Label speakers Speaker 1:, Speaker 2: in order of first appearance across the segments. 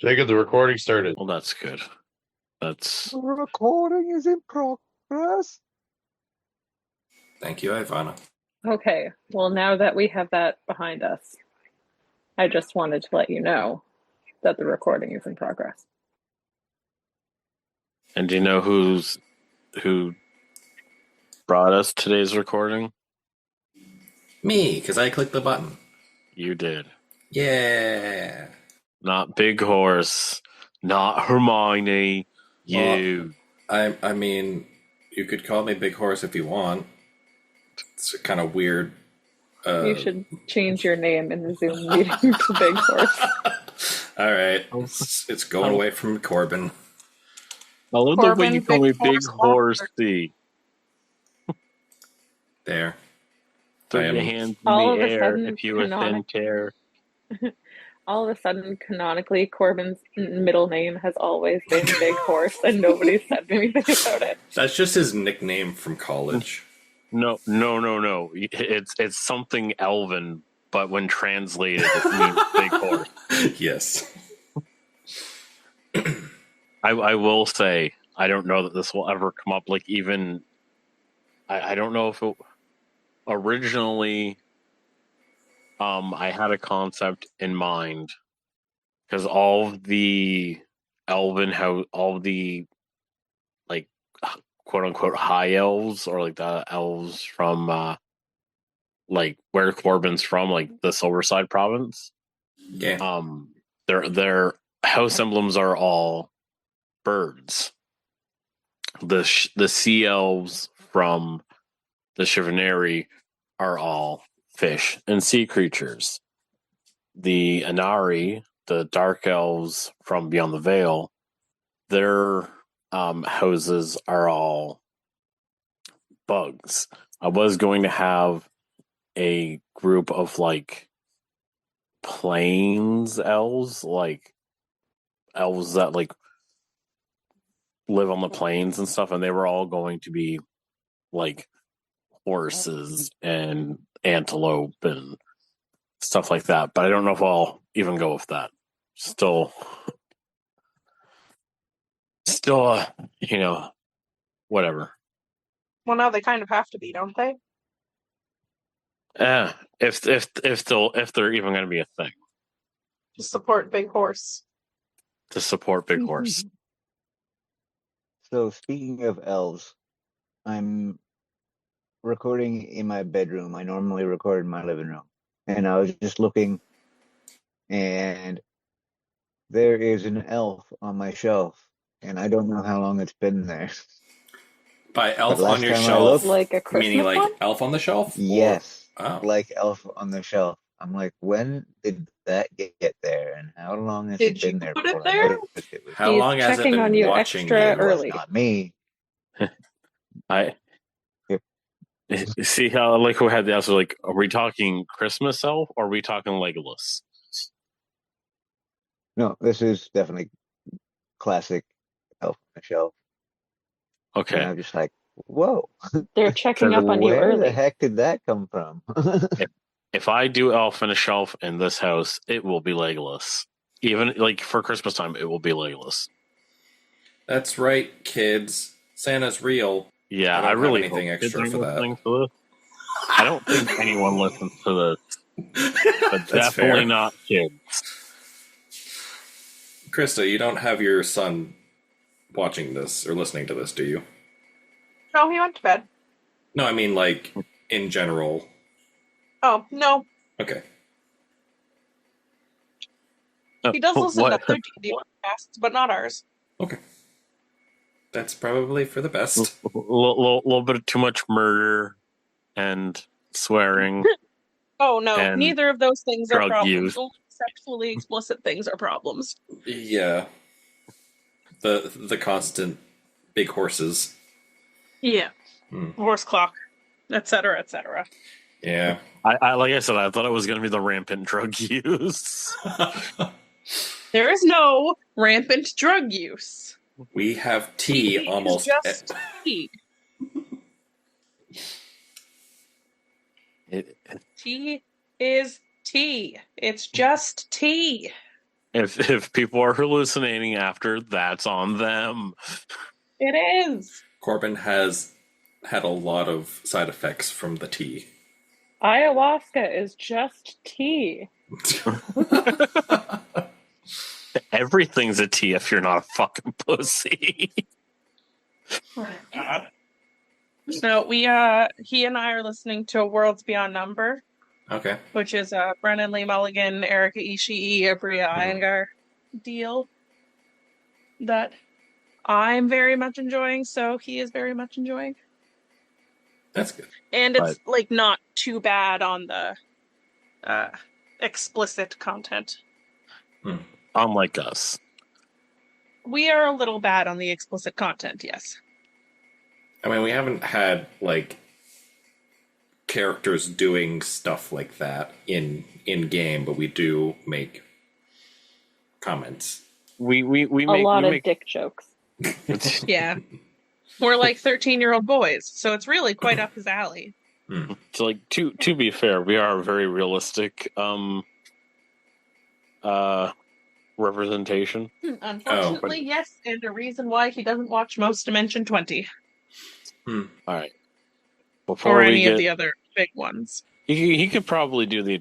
Speaker 1: Jacob, the recording started.
Speaker 2: Well, that's good. That's
Speaker 3: The recording is in progress.
Speaker 4: Thank you, Ivana.
Speaker 5: Okay, well, now that we have that behind us, I just wanted to let you know that the recording is in progress.
Speaker 2: And do you know who brought us today's recording?
Speaker 4: Me, because I clicked the button.
Speaker 2: You did.
Speaker 4: Yeah.
Speaker 2: Not Big Horse, not Hermione. You.
Speaker 4: Well, I mean, you could call me Big Horse if you want. It's kind of weird.
Speaker 5: You should change your name in the Zoom meeting to Big Horse.
Speaker 4: All right. It's going away from Corbin.
Speaker 2: I love the way you call me Big Horsey.
Speaker 4: There.
Speaker 2: Throw your hands in
Speaker 5: All
Speaker 2: the
Speaker 5: of a
Speaker 2: air
Speaker 5: sudden,
Speaker 2: if you were thin tear.
Speaker 5: All of a sudden, canonically, Corbin's middle name has always been Big Horse, and nobody's said anything about it.
Speaker 4: That's just his nickname from college.
Speaker 2: No. It's something Elven, but when translated, it means Big Horse.
Speaker 4: Yes.
Speaker 2: I will say, I don't know that this will ever come up. Like, even, I don't know if it originally, I had a concept in mind because all of the Elven, all of the, like, quote unquote high elves, or like the elves from, like where Corbin's from, like the Silverside province.
Speaker 4: Yeah.
Speaker 2: Their house emblems are all birds. The sea elves from the Chivalry are all fish and sea creatures. The Anari, the dark elves from Beyond the Veil, their houses are all bugs. I was going to have a group of like plains elves, like elves that like live on the plains and stuff, and they were all going to be like horses and antelope and stuff like that. But I don't know if I'll even go with that. Still, whatever.
Speaker 6: Well, now they kind of have to be, don't they?
Speaker 2: If they're even going to be a thing.
Speaker 6: To support Big Horse.
Speaker 2: To support Big Horse.
Speaker 3: So speaking of elves, I'm recording in my bedroom. I normally record in my living room. And I was just looking, and there is an elf on my shelf, and I don't know how long it's been there.
Speaker 4: By elf on your shelf,
Speaker 5: like a Christmas
Speaker 4: meaning like
Speaker 5: one?
Speaker 4: elf on the shelf?
Speaker 3: Yes.
Speaker 4: Oh.
Speaker 3: Like elf on the shelf. I'm like, when did that get there, and how long has it been there?
Speaker 6: Did you put it there?
Speaker 4: How long has it been
Speaker 5: on you
Speaker 4: watching
Speaker 5: extra
Speaker 4: you?
Speaker 5: early.
Speaker 3: Not me.
Speaker 2: See how like who had the answer? Like, are we talking Christmas elf or are we talking Legolas?
Speaker 3: No, this is definitely classic elf on the shelf.
Speaker 2: Okay.
Speaker 3: And I'm just like, whoa.
Speaker 5: They're checking up on you
Speaker 3: Where
Speaker 5: early.
Speaker 3: the heck did that come from?
Speaker 2: If I do elf on a shelf in this house, it will be Legolas. Even like for Christmas time, it will be Legolas.
Speaker 4: That's right, kids. Santa's real.
Speaker 2: Yeah,
Speaker 4: I really
Speaker 2: hope
Speaker 4: anything extra for that.
Speaker 2: To I don't think anyone listens to this, but definitely
Speaker 4: fair.
Speaker 2: not kids.
Speaker 4: Krista, you don't have your son watching this or listening to this, do you?
Speaker 6: No, he went to bed.
Speaker 4: No, I mean like in general.
Speaker 6: Oh, no.
Speaker 4: Okay.
Speaker 6: He does listen to other D&D podcasts, but not ours.
Speaker 4: Okay. That's probably for the best.
Speaker 2: Little bit of too much murder and swearing.
Speaker 6: Oh, no. Neither of those things are problems.
Speaker 2: Use.
Speaker 6: Only sexually explicit things are problems.
Speaker 4: Yeah. The constant big horses.
Speaker 6: Yeah. Horse clock, etc., etc.
Speaker 4: Yeah.
Speaker 2: I like I said, I thought it was going to be the rampant drug use.
Speaker 6: There is no rampant drug use.
Speaker 4: We have tea almost.
Speaker 6: Just tea. Tea is tea. It's just tea.
Speaker 2: If people are hallucinating after, that's on them.
Speaker 6: It is.
Speaker 4: Corbin has had a lot of side effects from the tea.
Speaker 5: Ayahuasca is just tea.
Speaker 2: Everything's a tea if you're not a fucking pussy.
Speaker 6: Oh, God. No, he and I are listening to Worlds Beyond Number,
Speaker 4: Okay.
Speaker 6: which is a Brennan Lee Mulligan, Erika Ishii, Abria Iyengar deal that I'm very much enjoying, so he is very much enjoying.
Speaker 4: That's good.
Speaker 6: And it's like not too bad on the explicit content.
Speaker 2: Unlike us.
Speaker 6: We are a little bad on the explicit content, yes.
Speaker 4: I mean, we haven't had, like, characters doing stuff like that in game, but we do make comments.
Speaker 2: We
Speaker 5: A
Speaker 2: make
Speaker 5: lot
Speaker 2: we
Speaker 5: of
Speaker 2: make
Speaker 5: dick jokes.
Speaker 6: Yeah. We're like 13-year-old boys, so it's really quite up his alley.
Speaker 2: So, like, to be fair, we are a very realistic representation.
Speaker 6: Unfortunately, yes, and a reason why he doesn't watch Most Dimension 20.
Speaker 2: All right.
Speaker 6: Or any of the other big ones.
Speaker 2: He could probably do the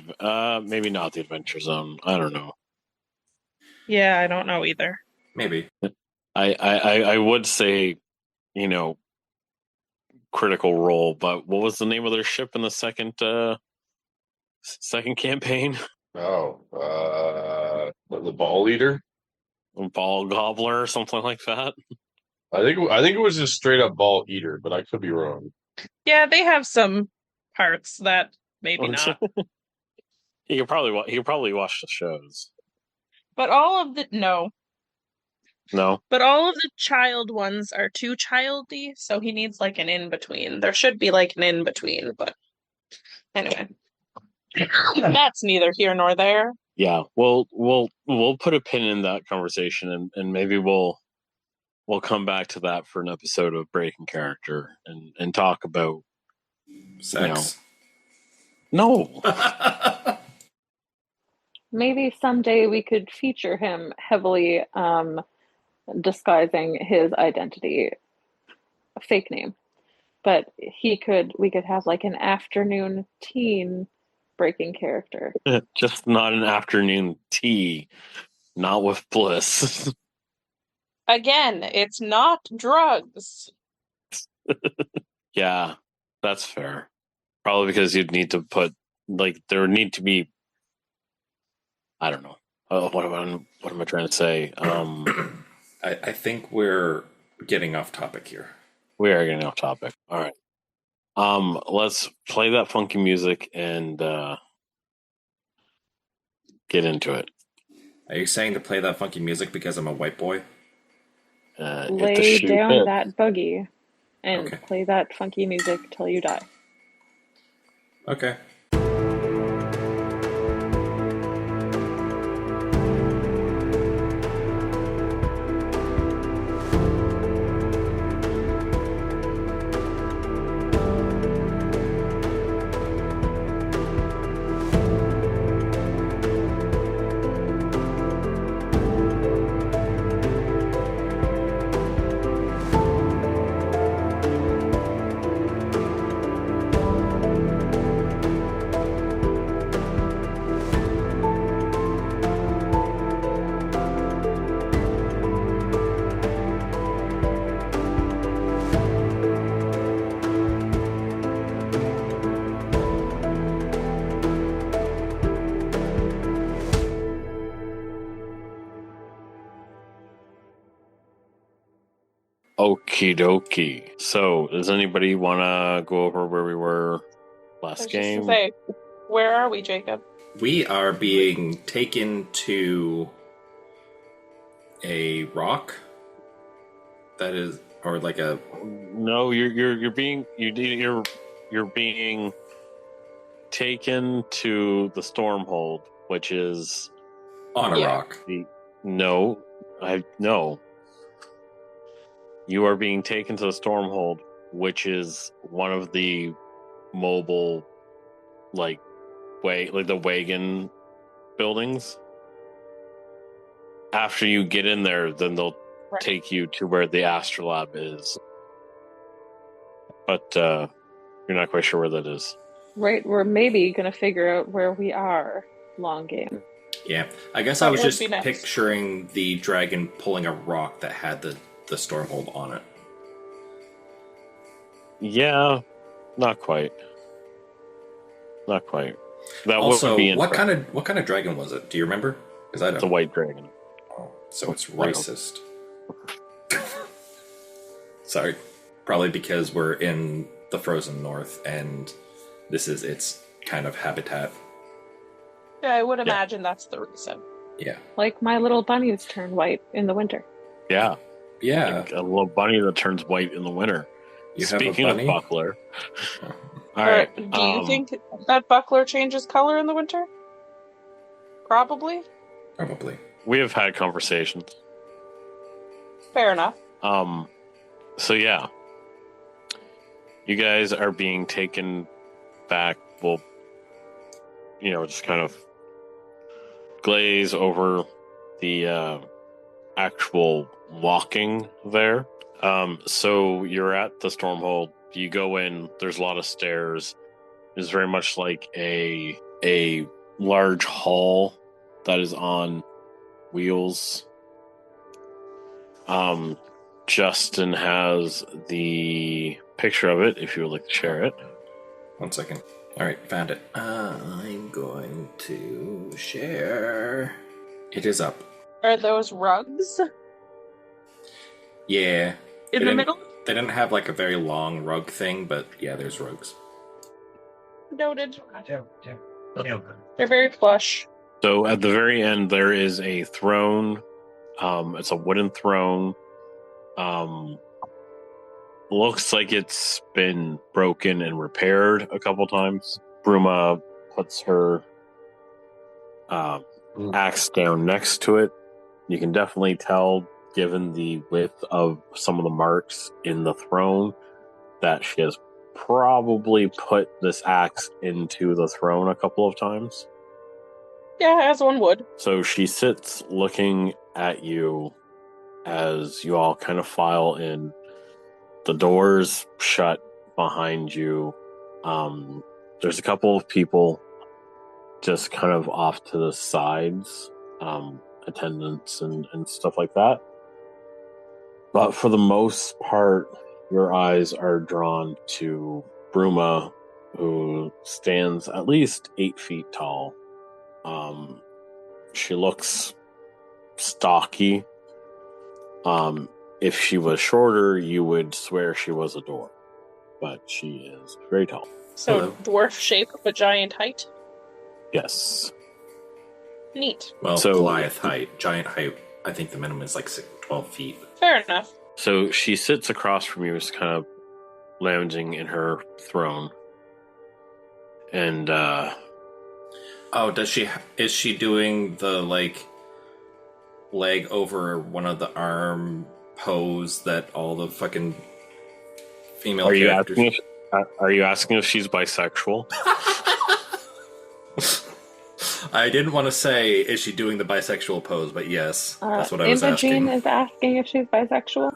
Speaker 2: maybe not the Adventure Zone. I don't know.
Speaker 6: Yeah, I don't know either.
Speaker 4: Maybe.
Speaker 2: I would say, you know, Critical Role, but what was the name of their ship in the second campaign?
Speaker 1: The Ball Eater?
Speaker 2: Ball Gobbler or something like that.
Speaker 1: I think it was just straight up Ball Eater, but I could be wrong.
Speaker 6: Yeah, they have some parts that maybe not.
Speaker 2: He could probably watch the shows.
Speaker 6: But all of the
Speaker 2: No.
Speaker 6: But all of the child ones are too childy, so he needs like an in-between. There should be like an in-between, but anyway. That's neither here nor there.
Speaker 2: Yeah, we'll put a pin in that conversation, and maybe we'll come back to that for an episode of Breaking Character and talk about
Speaker 4: sex.
Speaker 2: No.
Speaker 5: Maybe someday we could feature him heavily disguising his identity, a fake name. But we could have like an afternoon teen Breaking Character.
Speaker 2: Just not an afternoon tea, not with bliss.
Speaker 6: Again, it's not drugs.
Speaker 2: Yeah, that's fair. Probably because you'd need to put, like, there would need to be, I don't know. What am I trying to say?
Speaker 4: I think we're getting off topic here.
Speaker 2: We are getting off topic. All right. Let's play that funky music and get into it.
Speaker 4: Are you saying to play that funky music because I'm a white boy?
Speaker 5: Lay down that buggy and
Speaker 4: Okay.
Speaker 5: play that funky music till you die.
Speaker 4: Okay.
Speaker 2: Okie dokie. So, does anybody want to go over where we were last game?
Speaker 6: Say, where are we, Jacob?
Speaker 4: We are being taken to a rock that is, or like a.
Speaker 2: No, you're being taken to the Stormhold, which is
Speaker 4: On a rock.
Speaker 2: No. You are being taken to the Stormhold, which is one of the mobile, like the wagon buildings. after you get in there, then they'll take you to where the Astrolaube is. But you're not quite sure where that is.
Speaker 5: Right, we're maybe going to figure out where we are. Long game.
Speaker 4: Yeah, I guess
Speaker 6: That
Speaker 4: I was
Speaker 6: would
Speaker 4: just
Speaker 6: be nice.
Speaker 4: picturing the dragon pulling a rock that had the Stormhold on it.
Speaker 2: Yeah, not quite. Not quite. That
Speaker 4: Also,
Speaker 2: would be
Speaker 4: what kind of dragon was it? Do you remember? Because I don't.
Speaker 2: It's a white dragon.
Speaker 4: Oh, so it's racist. Sorry, probably because we're in the frozen north and this is its kind of habitat.
Speaker 6: Yeah, I would imagine that's the reason.
Speaker 4: Yeah.
Speaker 5: Like my little bunnies turn white in the winter.
Speaker 2: Yeah.
Speaker 4: Yeah.
Speaker 2: Like a little bunny that turns white in the winter.
Speaker 4: You
Speaker 2: Speaking
Speaker 4: have a
Speaker 2: of
Speaker 4: bunny?
Speaker 2: Buckler. All right.
Speaker 6: Do you think that Buckler changes color in the winter? Probably.
Speaker 4: Probably.
Speaker 2: We have had conversations.
Speaker 6: Fair enough.
Speaker 2: So yeah. You guys are being taken back. Well, just kind of glaze over the actual walking there. So you're at the Stormhold. You go in. There's a lot of stairs. It's very much like a large hall that is on wheels. Justin has the picture of it. If you would like to share it.
Speaker 4: 1 second. All right, found it. I'm going to share. It is up.
Speaker 6: Are those rugs
Speaker 4: Yeah.
Speaker 6: in the middle?
Speaker 4: They didn't have like a very long rug thing, but yeah, there's rugs.
Speaker 6: Noted. They're very plush.
Speaker 2: So at the very end, there is a throne. It's a wooden throne. Looks like it's been broken and repaired a couple times. Bruma puts her axe down next to it. You can definitely tell, given the width of some of the marks in the throne, that she has probably put this axe into the throne a couple of times.
Speaker 6: Yeah, as one would.
Speaker 2: So she sits looking at you as you all kind of file in. The doors shut behind you. There's a couple of people just kind of off to the sides, attendants and stuff like that. But for the most part, your eyes are drawn to Bruma, who stands at least 8 feet tall. She looks stocky. If she was shorter, you would swear she was a dwarf. But she is very tall.
Speaker 6: So
Speaker 4: Hello.
Speaker 6: dwarf shape but giant height?
Speaker 2: Yes.
Speaker 6: Neat.
Speaker 4: Well,
Speaker 2: So-
Speaker 4: Goliath height, giant height. I think the minimum is like 12 feet.
Speaker 6: Fair enough.
Speaker 2: So she sits across from you, just kind of lounging in her throne. And,
Speaker 4: Oh, is she doing the like leg over one of the arm pose that all the fucking female
Speaker 2: are you asking if she's bisexual?
Speaker 4: I didn't want to say is she doing the bisexual pose, but yes, that's what I was asking.
Speaker 5: Imogen is asking if she's bisexual.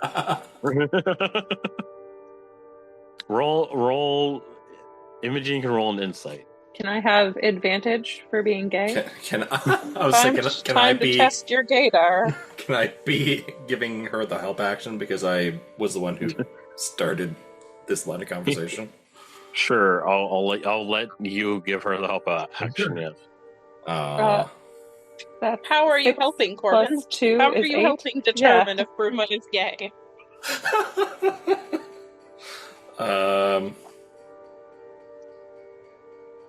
Speaker 2: roll. Imogene can roll an insight.
Speaker 5: Can I have advantage for being gay?
Speaker 4: Can I was thinking, can I
Speaker 6: Time to
Speaker 4: be
Speaker 6: test your gaydar.
Speaker 4: can I be giving her the help action because I was the one who started this line of conversation?
Speaker 2: Sure, I'll let you give her the help action. Yes.
Speaker 5: That's
Speaker 6: How are you
Speaker 5: 6
Speaker 6: helping, Corbin?
Speaker 5: plus 2
Speaker 6: How are
Speaker 5: is
Speaker 6: you
Speaker 5: 8.
Speaker 6: helping determine if Bruma is gay?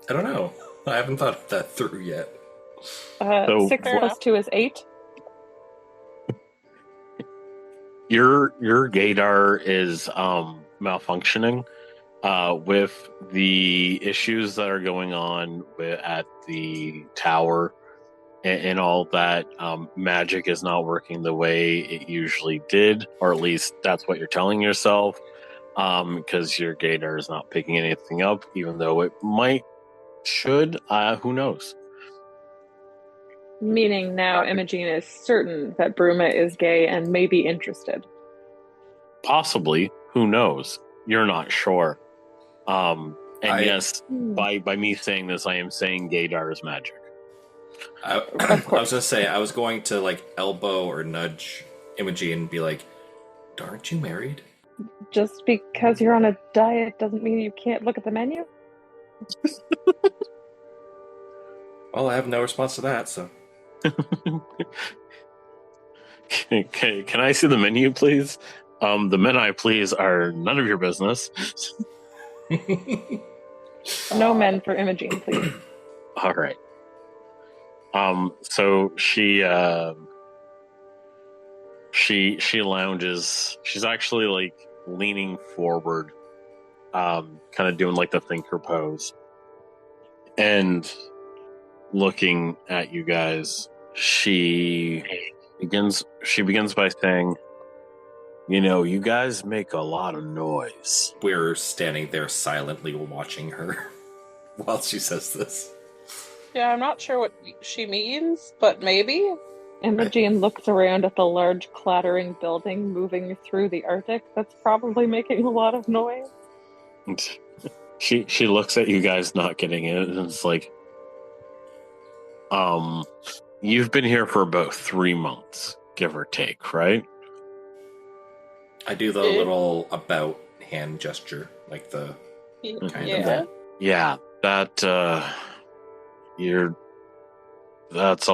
Speaker 4: I don't know. I haven't thought that through yet.
Speaker 2: So-
Speaker 5: 6
Speaker 6: Fair
Speaker 5: plus
Speaker 6: enough.
Speaker 5: 2 is 8.
Speaker 2: Your gaydar is malfunctioning with the issues that are going on at the tower and all that. Magic is not working the way it usually did, or at least that's what you're telling yourself, because your gaydar is not picking anything up, even though it should. Who knows?
Speaker 5: Meaning now Imogene is certain that Bruma is gay and may be interested.
Speaker 2: Possibly. Who knows? You're not sure. Yes, by me saying this, I am saying gaydar is magic.
Speaker 4: I was going to say, I was going to, like, elbow or nudge Imogene and be like, aren't you married?
Speaker 5: Just because you're on a diet doesn't mean you can't look at the menu?
Speaker 4: Well, I have no response to that, so...
Speaker 2: Can I see the menu, please? The men I please are none of your business.
Speaker 5: No men for Imogene, please.
Speaker 2: All right. So she lounges. She's actually like leaning forward, kind of doing like the thinker pose, and looking at you guys. She begins by saying, "You know, you guys make a lot of noise."
Speaker 4: We're standing there silently watching her while she says this.
Speaker 6: Yeah, I'm not sure what she means, but maybe.
Speaker 5: Imogene looks around at the large clattering building moving through the Arctic that's probably making a lot of noise.
Speaker 2: She looks at you guys not getting it, and it's like, you've been here for about 3 months, give or take, right?
Speaker 4: I do the little about hand gesture, like the kind of that.
Speaker 2: Yeah, that's a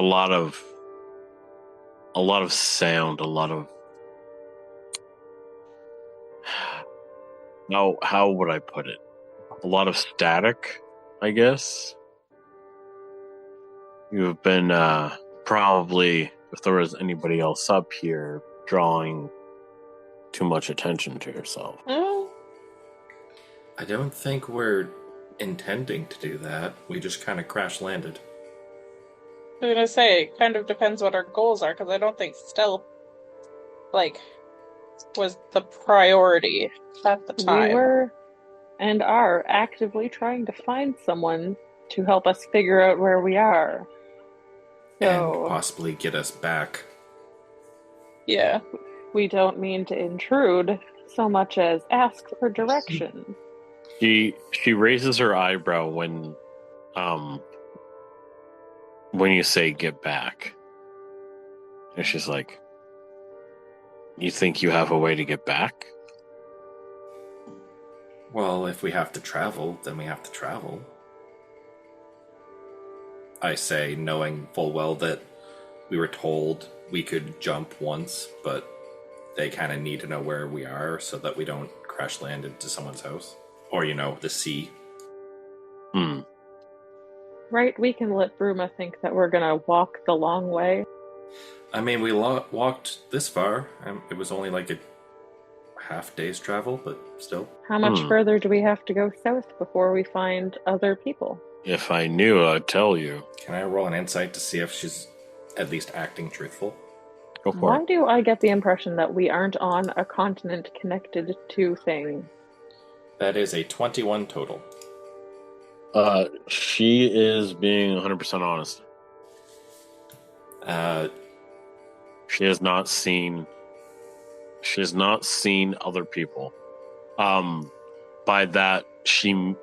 Speaker 2: lot of sound, a lot of how would I put it? A lot of static, I guess. You've been probably, if there was anybody else up here, drawing too much attention to yourself.
Speaker 4: I don't think we're intending to do that. We just kind of crash landed.
Speaker 6: I was gonna say, it kind of depends what our goals are, because I don't think stealth, was the priority at the time.
Speaker 5: We were and are actively trying to find someone to help us figure out where we are.
Speaker 4: And possibly get us back.
Speaker 6: Yeah.
Speaker 5: We don't mean to intrude so much as ask for direction.
Speaker 2: She raises her eyebrow when you say get back. And she's like, you think you have a way to get back?
Speaker 4: Well, if we have to travel, then we have to travel. I say, knowing full well that we were told we could jump once, but they kind of need to know where we are so that we don't crash land into someone's house. Or, the sea.
Speaker 5: Right, we can let Bruma think that we're gonna walk the long way.
Speaker 4: I mean, we walked this far. It was only like a half day's travel, but still.
Speaker 5: How much further do we have to go south before we find other people?
Speaker 2: If I knew, I'd tell you.
Speaker 4: Can I roll an insight to see if she's at least acting truthful?
Speaker 2: Go for it.
Speaker 5: Why do I get the impression that we aren't on a continent connected to things?
Speaker 4: That is a 21 total.
Speaker 2: She is being 100% honest. She has not seen other people. By that, she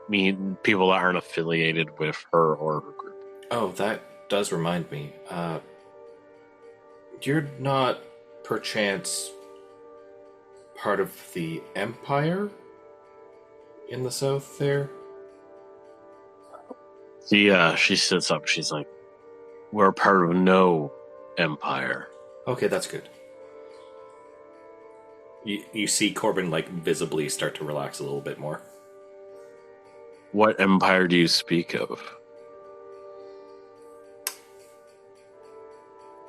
Speaker 2: mean people that aren't affiliated with her or her group.
Speaker 4: Oh, that does remind me. You're not, perchance, part of the Empire in the south there?
Speaker 2: She sits up. She's like, we're part of no empire.
Speaker 4: Okay, that's good. You see Corbin, visibly start to relax a little bit more.
Speaker 2: What empire do you speak of?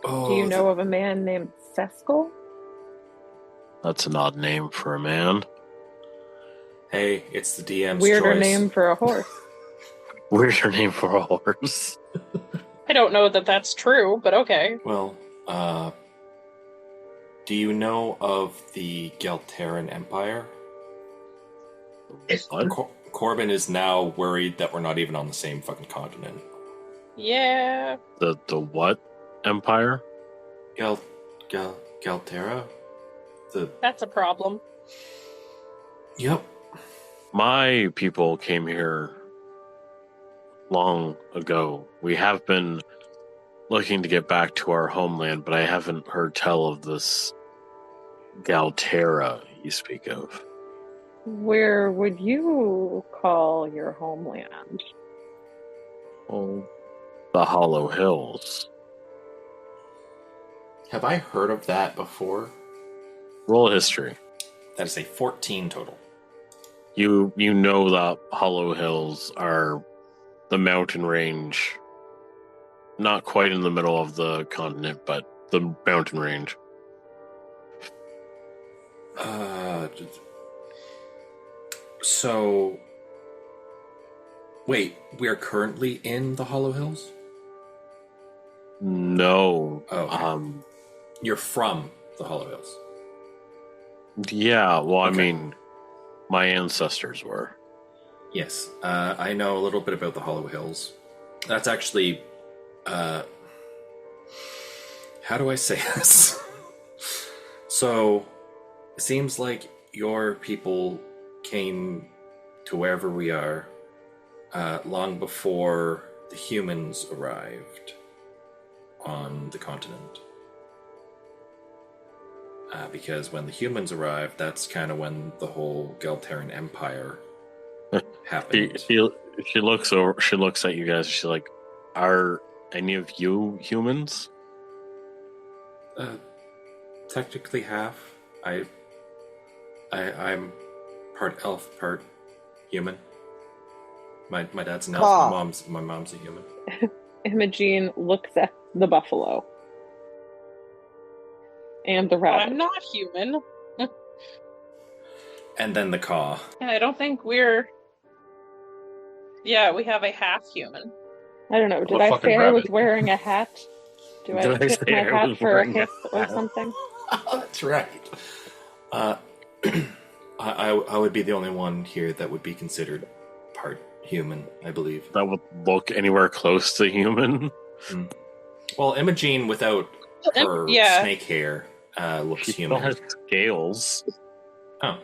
Speaker 4: Oh,
Speaker 5: do you know of a man named Seskel?
Speaker 2: That's an odd name for a man.
Speaker 4: Hey, it's the DM's
Speaker 5: Weirder
Speaker 4: choice.
Speaker 5: name for a horse.
Speaker 2: Weirder name for a horse.
Speaker 6: I don't know that that's true, but okay.
Speaker 4: Well, do you know of the Geltaran Empire?
Speaker 2: What?
Speaker 4: Corbin is now worried that we're not even on the same fucking continent.
Speaker 6: Yeah.
Speaker 2: The what empire?
Speaker 4: Galterra?
Speaker 6: That's a problem.
Speaker 4: Yep.
Speaker 2: My people came here long ago. We have been looking to get back to our homeland, but I haven't heard tell of this Galterra you speak of.
Speaker 5: Where would you call your homeland?
Speaker 2: Oh, the Hollow Hills.
Speaker 4: Have I heard of that before?
Speaker 2: Roll history.
Speaker 4: That is a 14 total.
Speaker 2: You know the Hollow Hills are the mountain range, not quite in the middle of the continent, but the mountain range.
Speaker 4: So, wait, we are currently in the Hollow Hills?
Speaker 2: No.
Speaker 4: Oh, okay. You're from the Hollow Hills?
Speaker 2: Yeah, well,
Speaker 4: Okay.
Speaker 2: I mean, my ancestors were.
Speaker 4: Yes, I know a little bit about the Hollow Hills. That's actually, how do I say this? So, it seems like your people came to wherever we are long before the humans arrived on the continent. Because when the humans arrived, that's kind of when the whole Galterran Empire happened.
Speaker 2: She looks over. She looks at you guys. She's like, "Are any of you humans?"
Speaker 4: Technically half. I'm part elf, part human. My dad's an elf. My mom's a human.
Speaker 5: Imogene looks at the buffalo and the rabbit.
Speaker 6: I'm not human.
Speaker 4: And then the caw.
Speaker 6: And I don't think we're... Yeah, we have a half human.
Speaker 5: I don't know. Did
Speaker 1: A
Speaker 5: I
Speaker 1: fucking
Speaker 5: say I was
Speaker 1: rabbit.
Speaker 5: wearing a hat? Do I
Speaker 2: Did I
Speaker 5: tip
Speaker 2: say
Speaker 5: my
Speaker 2: I
Speaker 5: hat
Speaker 2: was
Speaker 5: for a
Speaker 2: wearing a
Speaker 5: hiss or
Speaker 2: hat?
Speaker 5: something?
Speaker 4: That's right. I would be the only one here that would be considered part human, I believe.
Speaker 2: That would look anywhere close to human.
Speaker 4: Well, Imogene without her
Speaker 6: Yeah.
Speaker 4: snake hair looks
Speaker 2: She
Speaker 4: human.
Speaker 2: still has scales.
Speaker 4: Oh,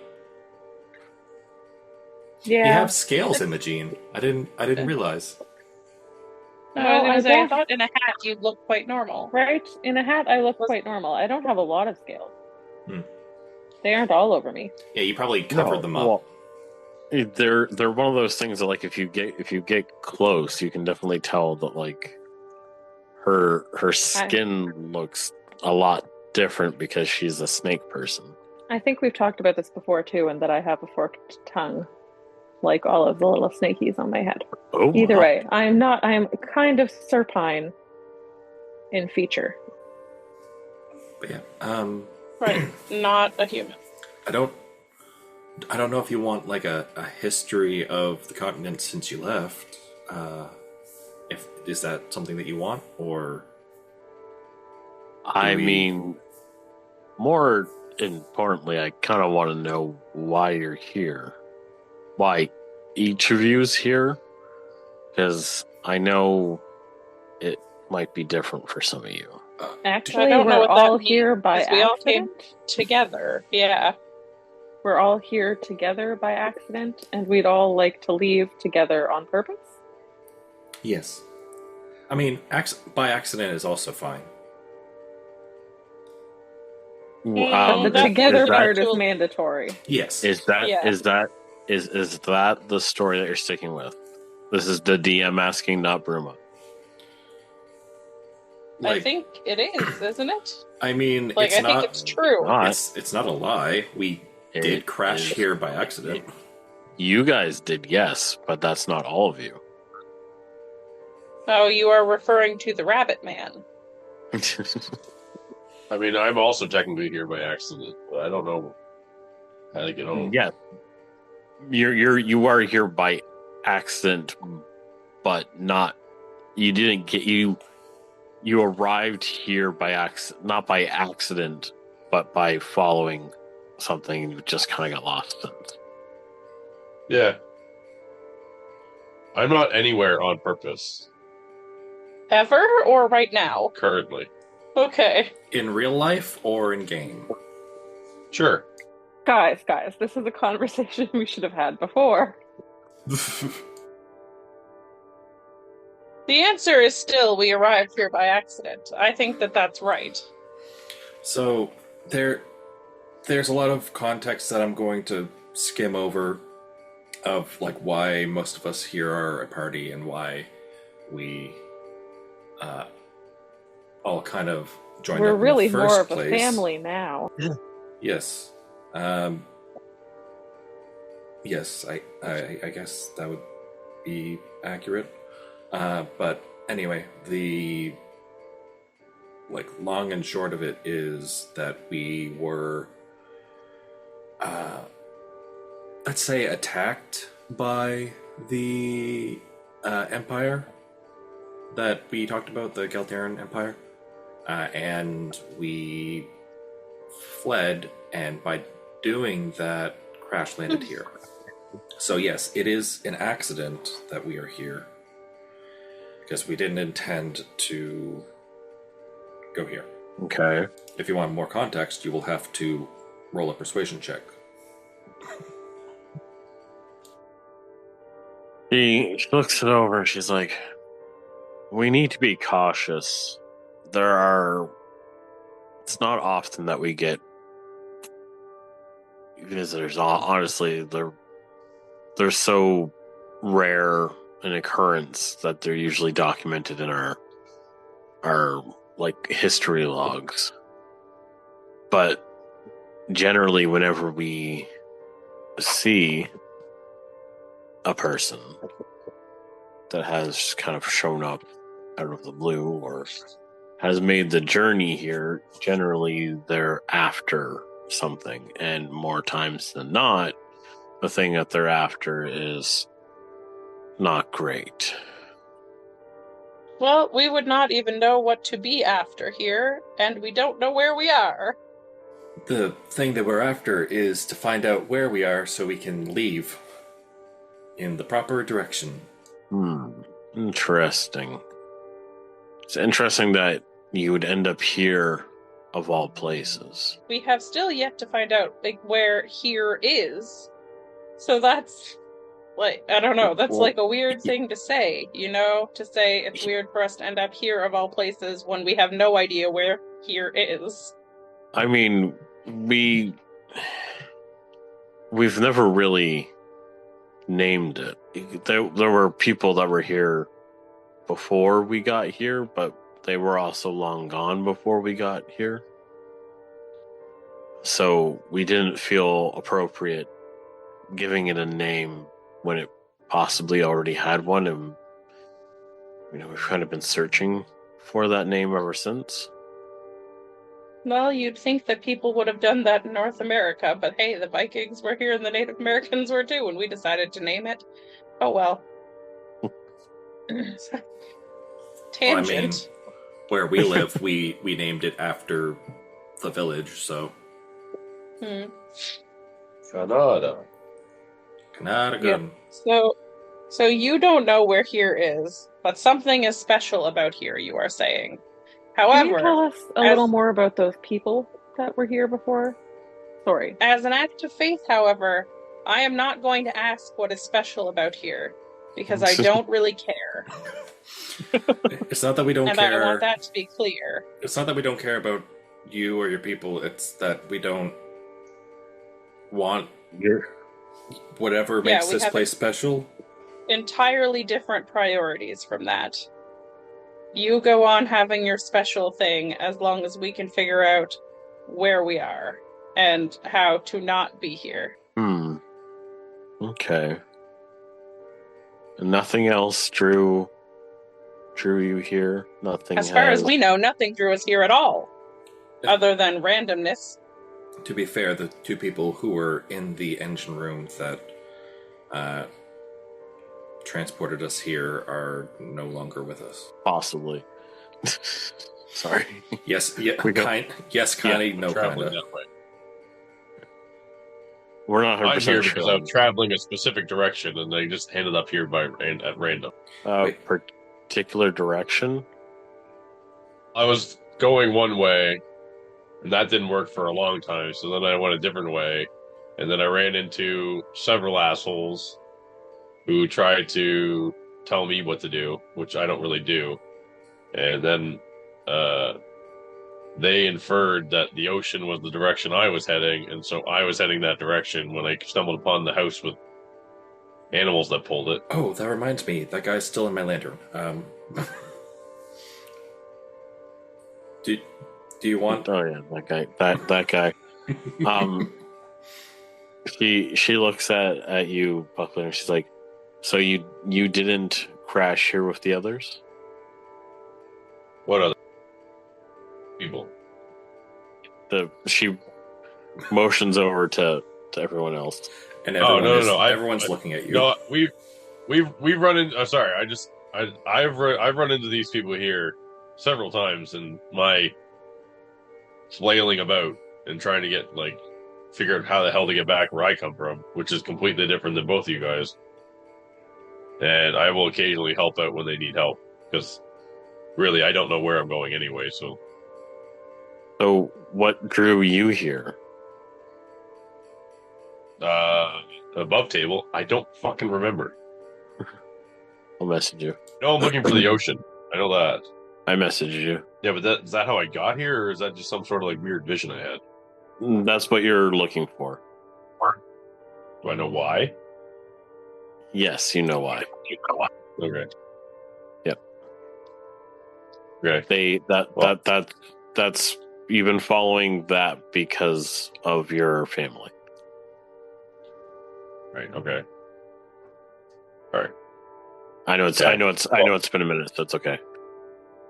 Speaker 5: Yeah.
Speaker 4: you have scales, Imogene. I didn't realize.
Speaker 6: No, I was
Speaker 5: I
Speaker 6: gonna say, I
Speaker 5: don't-
Speaker 6: thought in a hat you'd look quite normal.
Speaker 5: Right? In a hat, I look quite normal. I don't have a lot of scales. They aren't all over me.
Speaker 4: Yeah, you probably covered them up.
Speaker 2: Well, they're one of those things that, like, if you get close, you can definitely tell that, like, her skin looks a lot different because she's a snake person.
Speaker 5: I think we've talked about this before too, and that I have a forked tongue, like all of the little snakies on my head.
Speaker 2: Oh,
Speaker 5: Either
Speaker 2: my.
Speaker 5: way, I am kind of serpine in feature.
Speaker 4: But yeah,
Speaker 6: Right, not a human.
Speaker 4: I don't know if you want like a history of the continent since you left. If is that something that you want, or
Speaker 2: I mean, more importantly, I kind of want to know why you're here. Why each of you is here? Because I know it might be different for some of you.
Speaker 5: Actually,
Speaker 6: I don't know
Speaker 5: we're
Speaker 6: what that
Speaker 5: all
Speaker 6: means,
Speaker 5: here by
Speaker 6: 'cause we all came
Speaker 5: accident.
Speaker 6: together. Yeah.
Speaker 5: We're all here together by accident, and we'd all like to leave together on purpose.
Speaker 4: yes, I mean by accident is also fine.
Speaker 5: The
Speaker 6: that-
Speaker 5: together
Speaker 2: is that-
Speaker 5: part is mandatory.
Speaker 4: Yes,
Speaker 2: Is that
Speaker 6: Yeah.
Speaker 2: is that the story that you're sticking with? This is the DM asking, not Bruma.
Speaker 6: I think it is, isn't it?
Speaker 4: I mean,
Speaker 6: Like,
Speaker 4: it's
Speaker 6: I
Speaker 4: not.
Speaker 6: think it's true.
Speaker 4: It's not a lie. We
Speaker 2: It
Speaker 4: did crash
Speaker 2: is-
Speaker 4: here by accident.
Speaker 2: You guys did, yes, but that's not all of you.
Speaker 6: Oh, you are referring to the rabbit man.
Speaker 1: I mean, I'm also technically here by accident, but I don't know how to get home.
Speaker 2: Yeah, you are here by accident, but not. You didn't get you. You arrived here by accident, not by accident, but by following something. You just kind of got lost in.
Speaker 1: Yeah. I'm not anywhere on purpose.
Speaker 6: Ever or right now?
Speaker 1: Currently.
Speaker 6: Okay.
Speaker 4: In real life or in game?
Speaker 1: Sure.
Speaker 5: Guys, this is a conversation we should have had before.
Speaker 6: The answer is still we arrived here by accident. I think that that's right.
Speaker 4: So, there's a lot of context that I'm going to skim over of like why most of us here are a party and why we all kind of joined
Speaker 5: We're
Speaker 4: up
Speaker 5: really
Speaker 4: in the first
Speaker 5: more of
Speaker 4: place.
Speaker 5: a family now.
Speaker 4: Yes. Yes, I guess that would be accurate. But anyway, the like long and short of it is that we were let's say attacked by the empire that we talked about, the Galteran Empire, and we fled, and by doing that crash landed here. So yes, it is an accident that we are here because we didn't intend to go here.
Speaker 2: Okay.
Speaker 4: If you want more context, you will have to roll a persuasion check.
Speaker 2: She looks it over and she's like, we need to be cautious. It's not often that we get visitors. Honestly, they're so rare an occurrence that they're usually documented in our like history logs. But generally, whenever we see a person that has kind of shown up out of the blue or has made the journey here, generally they're after something, and more times than not, the thing that they're after is not great.
Speaker 6: Well, we would not even know what to be after here, and we don't know where we are.
Speaker 4: The thing that we're after is to find out where we are so we can leave in the proper direction.
Speaker 2: Interesting. It's interesting that you would end up here of all places.
Speaker 6: We have still yet to find out like where here is. So that's like, I don't know, that's like a weird thing to say, you know, to say it's weird for us to end up here of all places when we have no idea where here is.
Speaker 2: I mean, we've never really named it. There were people that were here before we got here, but they were also long gone before we got here. So we didn't feel appropriate giving it a name when it possibly already had one, and we've kind of been searching for that name ever since.
Speaker 6: Well, you'd think that people would have done that in North America, but hey, the Vikings were here and the Native Americans were too, and we decided to name it. Oh well. Tangent.
Speaker 4: Well, I mean, where we live, we named it after the village, so.
Speaker 1: Canada.
Speaker 4: Good.
Speaker 6: So you don't know where here is, but something is special about here, you are saying. However,
Speaker 5: can you tell us a little more about those people that were here before? Sorry.
Speaker 6: As an act of faith, however, I am not going to ask what is special about here, because I don't really care.
Speaker 4: It's not that we don't
Speaker 6: and
Speaker 4: care.
Speaker 6: And I want that to be clear.
Speaker 4: It's not that we don't care about you or your people, it's that we don't want whatever makes this place special.
Speaker 6: Entirely different priorities from that. You go on having your special thing as long as we can figure out where we are and how to not be here.
Speaker 2: Okay. And nothing else drew you here? Nothing.
Speaker 6: As far as we know, nothing drew us here at all. Other than randomness.
Speaker 4: To be fair, the two people who were in the engine room that transported us here are no longer with us.
Speaker 2: Possibly. Sorry.
Speaker 4: Yes, yeah, yes, Connie, no,
Speaker 1: traveling
Speaker 4: kinda.
Speaker 1: that way.
Speaker 2: We're not 100%
Speaker 1: I'm here
Speaker 2: sure.
Speaker 1: because I'm traveling a specific direction, and they just ended up here at random.
Speaker 2: Particular direction?
Speaker 1: I was going one way, and that didn't work for a long time. So then I went a different way, and then I ran into several assholes who tried to tell me what to do, which I don't really do. And then they inferred that the ocean was the direction I was heading, and so I was heading that direction when I stumbled upon the house with animals that pulled it.
Speaker 4: Oh, that reminds me. That guy's still in my lantern. Do you want?
Speaker 2: Oh yeah, that guy. She looks at you, Buckler, and she's like, "So you didn't crash here with the others?"
Speaker 1: What other people?
Speaker 2: She motions over to everyone else.
Speaker 4: And
Speaker 1: no.
Speaker 4: Everyone's looking at you.
Speaker 1: No, we've run into. Sorry, I've run into these people here several times in my flailing about and trying to figure out how the hell to get back where I come from, which is completely different than both of you guys. And I will occasionally help out when they need help, because really I don't know where I'm going anyway. So
Speaker 2: what drew you here?
Speaker 1: Above table, I don't fucking remember.
Speaker 2: I'll message you.
Speaker 1: No, I'm looking for the ocean. I know that.
Speaker 2: I messaged you.
Speaker 1: Yeah, but is that how I got here, or is that just some sort of weird vision I had?
Speaker 2: That's what you're looking for.
Speaker 1: Do I know why?
Speaker 2: Yes, you know why.
Speaker 1: Okay.
Speaker 2: Yep.
Speaker 1: Okay.
Speaker 2: That's you've been following that because of your family.
Speaker 1: Right. Okay. All right.
Speaker 2: I know it's been a minute, so it's okay.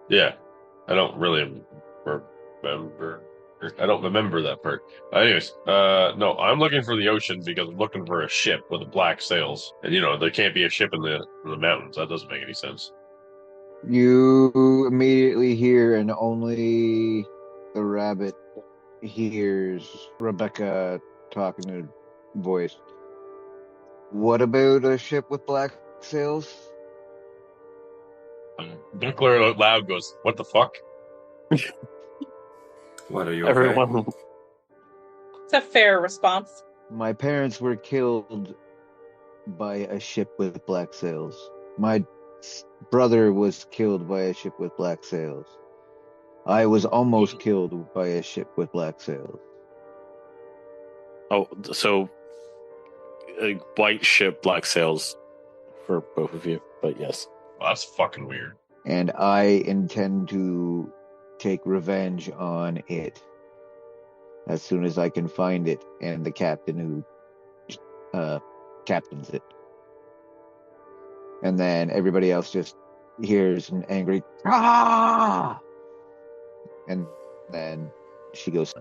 Speaker 1: Yeah, I don't really remember. I don't remember that part. Anyways, no, I'm looking for the ocean because I'm looking for a ship with black sails, and there can't be a ship in the mountains. That doesn't make any sense.
Speaker 3: You immediately hear, and only the rabbit hears Rebecca talking in a voice. What about a ship with black sails?
Speaker 1: Buckler out loud goes, "What the fuck?"
Speaker 4: What are you?
Speaker 2: Everyone.
Speaker 4: Okay?
Speaker 6: It's a fair response.
Speaker 3: My parents were killed by a ship with black sails. My brother was killed by a ship with black sails. I was almost killed by a ship with black sails.
Speaker 2: Oh, so a white ship, black sails for both of you, but yes.
Speaker 1: Well, that's fucking weird.
Speaker 3: And I intend to take revenge on it as soon as I can find it and the captain who captains it. And then everybody else just hears an angry "Ah!" And then she goes.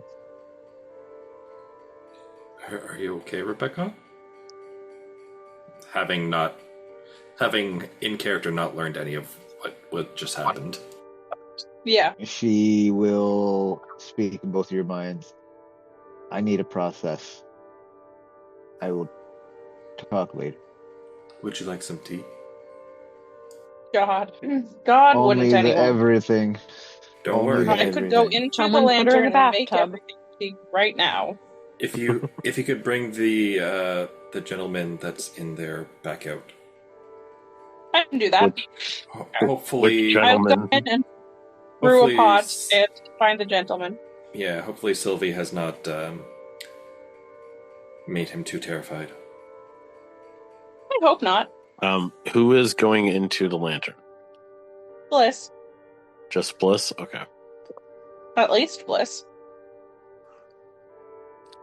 Speaker 4: Are you okay, Rebecca? Having in character not learned any of what just happened.
Speaker 6: Yeah.
Speaker 3: She will speak in both of your minds. I need a process. I will talk later.
Speaker 4: Would you like some tea?
Speaker 6: God
Speaker 3: Only
Speaker 6: wouldn't anyone.
Speaker 3: Everything.
Speaker 4: Don't
Speaker 3: Only
Speaker 4: worry.
Speaker 6: I could go into
Speaker 5: Someone
Speaker 6: the
Speaker 5: put her in
Speaker 6: lantern
Speaker 5: a
Speaker 6: and make
Speaker 5: bathtub.
Speaker 6: everything right now.
Speaker 4: If you could bring the gentleman that's in there back out.
Speaker 6: I can do that.
Speaker 4: Hopefully,
Speaker 6: I'll go in and brew a pot and find the gentleman.
Speaker 4: Yeah, hopefully Sylvie has not made him too terrified.
Speaker 6: I hope not.
Speaker 2: Who is going into the lantern?
Speaker 6: Bliss.
Speaker 2: Just Bliss? Okay.
Speaker 6: At least Bliss.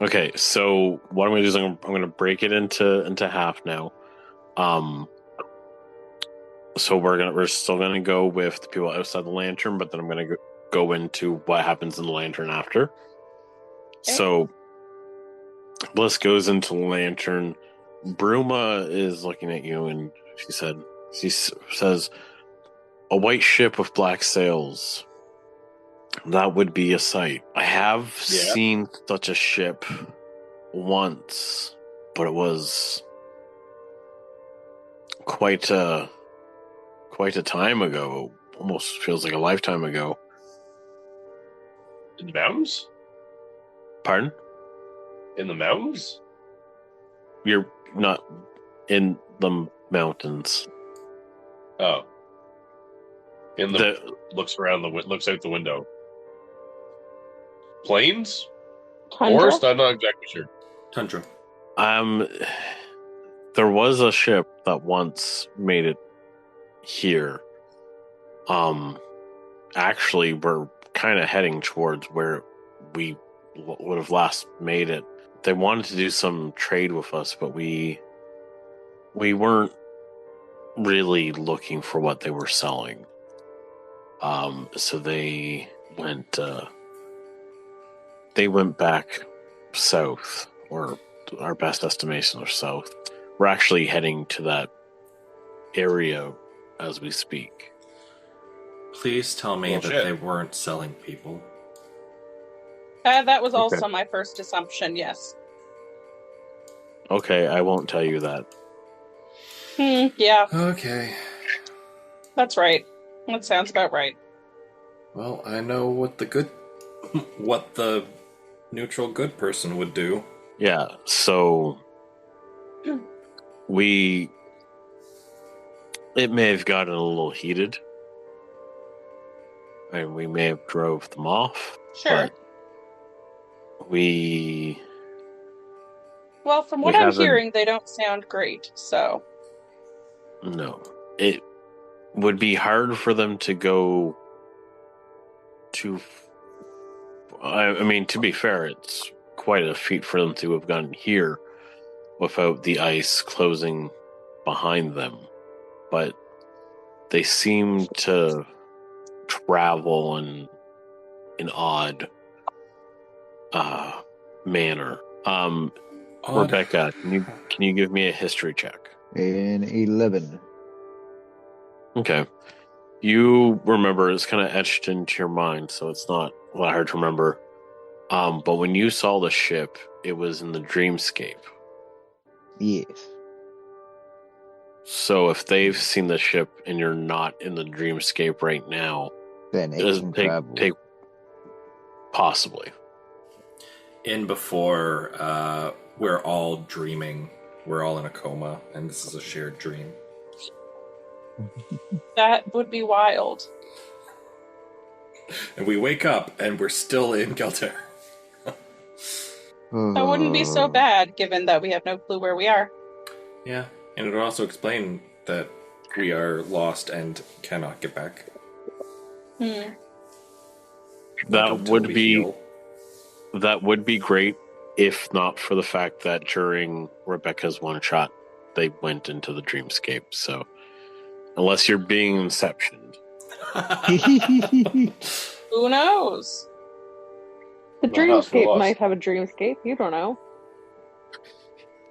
Speaker 2: Okay, so what I'm going to do is I'm going to break it into half now. So we're still going to go with the people outside the lantern, but then I'm going to go into what happens in the lantern after. Okay. So Bliss goes into the lantern. Bruma is looking at you, and she says, "A white ship with black sails. That would be a sight. I have seen such a ship once, but it was quite a time ago. Almost feels like a lifetime ago.
Speaker 1: In the mountains?
Speaker 2: Pardon?
Speaker 1: In the mountains?
Speaker 2: You're not in the mountains.
Speaker 1: Oh. Looks out the window. Plains?
Speaker 5: Tundra?
Speaker 1: Forest? I'm not exactly sure.
Speaker 4: Tundra.
Speaker 2: There was a ship that once made it here. Actually, we're kind of heading towards where we would have last made it. They wanted to do some trade with us, but we weren't really looking for what they were selling. So they went back south, or our best estimation are south. We're actually heading to that area as we speak.
Speaker 4: Please tell me that they weren't selling people.
Speaker 6: That was also my first assumption, yes.
Speaker 2: Okay, I won't tell you that.
Speaker 6: Yeah.
Speaker 4: Okay.
Speaker 6: That's right. That sounds about right.
Speaker 4: Well, I know what the neutral good person would do.
Speaker 2: Yeah, so it may have gotten a little heated, and we may have drove them off.
Speaker 6: Sure. Well, from what I'm hearing, they don't sound great, so...
Speaker 2: No. It would be hard for them to go to... I mean, to be fair, it's quite a feat for them to have gotten here without the ice closing behind them. But they seem to travel in an odd manner. Rebecca, can you give me a history check?
Speaker 3: An 11.
Speaker 2: Okay. You remember, it's kind of etched into your mind, so it's not that hard to remember. But when you saw the ship, it was in the dreamscape.
Speaker 3: Yes.
Speaker 2: So if they've seen the ship and you're not in the dreamscape right now,
Speaker 3: then it can travel.
Speaker 2: Possibly.
Speaker 4: In before, we're all dreaming. We're all in a coma, and this is a shared dream.
Speaker 6: That would be wild.
Speaker 4: And we wake up, and we're still in Gelter.
Speaker 6: That wouldn't be so bad, given that we have no clue where we are.
Speaker 4: Yeah, and it would also explain that we are lost and cannot get back.
Speaker 2: That would be great, if not for the fact that during Rebecca's one shot, they went into the dreamscape. So, unless you're being inceptioned.
Speaker 6: Who knows?
Speaker 5: The dreamscape might have a dreamscape. You don't know.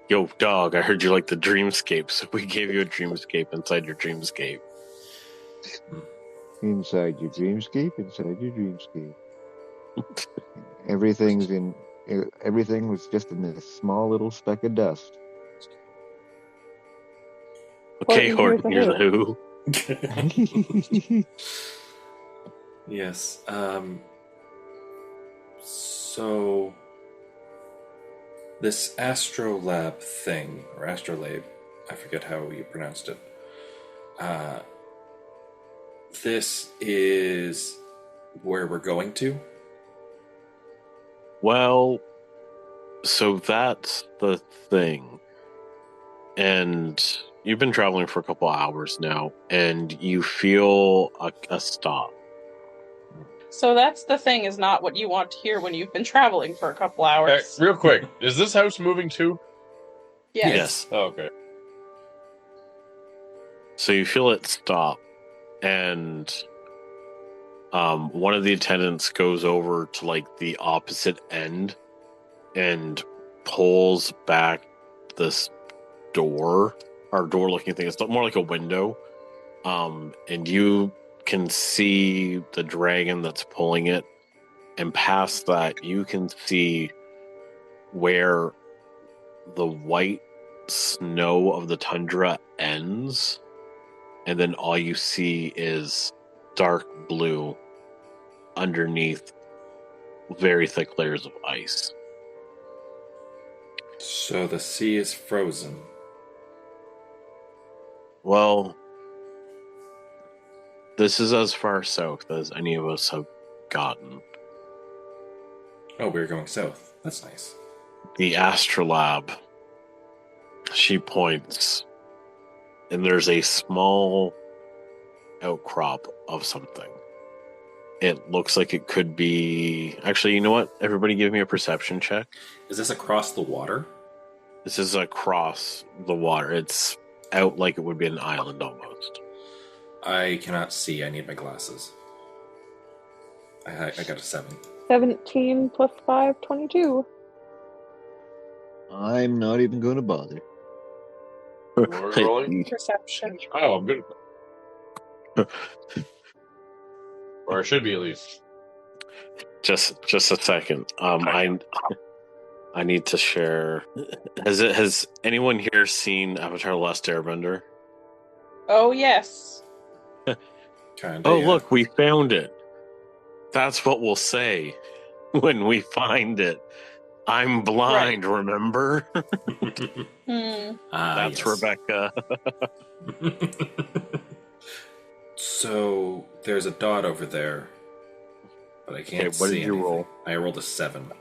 Speaker 2: Yo, dog, I heard you like the dreamscape, so we gave you a dreamscape inside your dreamscape.
Speaker 3: Inside your dreamscape, Everything was just in this small little speck of dust.
Speaker 2: Okay, Horton, here's a who.
Speaker 4: Yes. So this Astrolabe thing, or Astrolabe, I forget how you pronounced it. This is where we're going to?
Speaker 2: Well, so that's the thing. And you've been traveling for a couple hours now, and you feel a stop.
Speaker 6: So that's the thing, is not what you want to hear when you've been traveling for a couple hours.
Speaker 1: Real quick, is this house moving too?
Speaker 6: Yes.
Speaker 1: Oh, okay.
Speaker 2: So you feel it stop, and one of the attendants goes over to like the opposite end and pulls back this door, or door-looking thing. It's more like a window, and you can see the dragon that's pulling it, and past that you can see where the white snow of the tundra ends, and then all you see is dark blue underneath very thick layers of ice.
Speaker 4: So the sea is frozen.
Speaker 2: Well, this is as far south as any of us have gotten.
Speaker 4: Oh, we're going south. That's nice.
Speaker 2: The Astrolaube. She points, and there's a small outcrop of something. It looks like it could be... Actually, you know what? Everybody give me a perception check.
Speaker 4: Is this across the water?
Speaker 2: This is across the water. It's out like it would be an island almost.
Speaker 4: I cannot see. I need my glasses. I got a 7.
Speaker 5: 17 plus 5, 22.
Speaker 3: I'm not even going to bother.
Speaker 1: We're rolling.
Speaker 6: Perception.
Speaker 1: Oh, I'm good. Or it should be at least.
Speaker 2: Just a second. I need to share. Has anyone here seen Avatar: The Last Airbender?
Speaker 6: Oh, yes.
Speaker 4: Kinda,
Speaker 2: Oh,
Speaker 4: yeah.
Speaker 2: look, we found it. That's what we'll say when we find it. I'm blind, remember? That's
Speaker 4: yes.
Speaker 2: Rebecca.
Speaker 4: So there's a dot over there, but I can't see
Speaker 2: what did you
Speaker 4: anything.
Speaker 2: roll?
Speaker 4: I rolled a 7.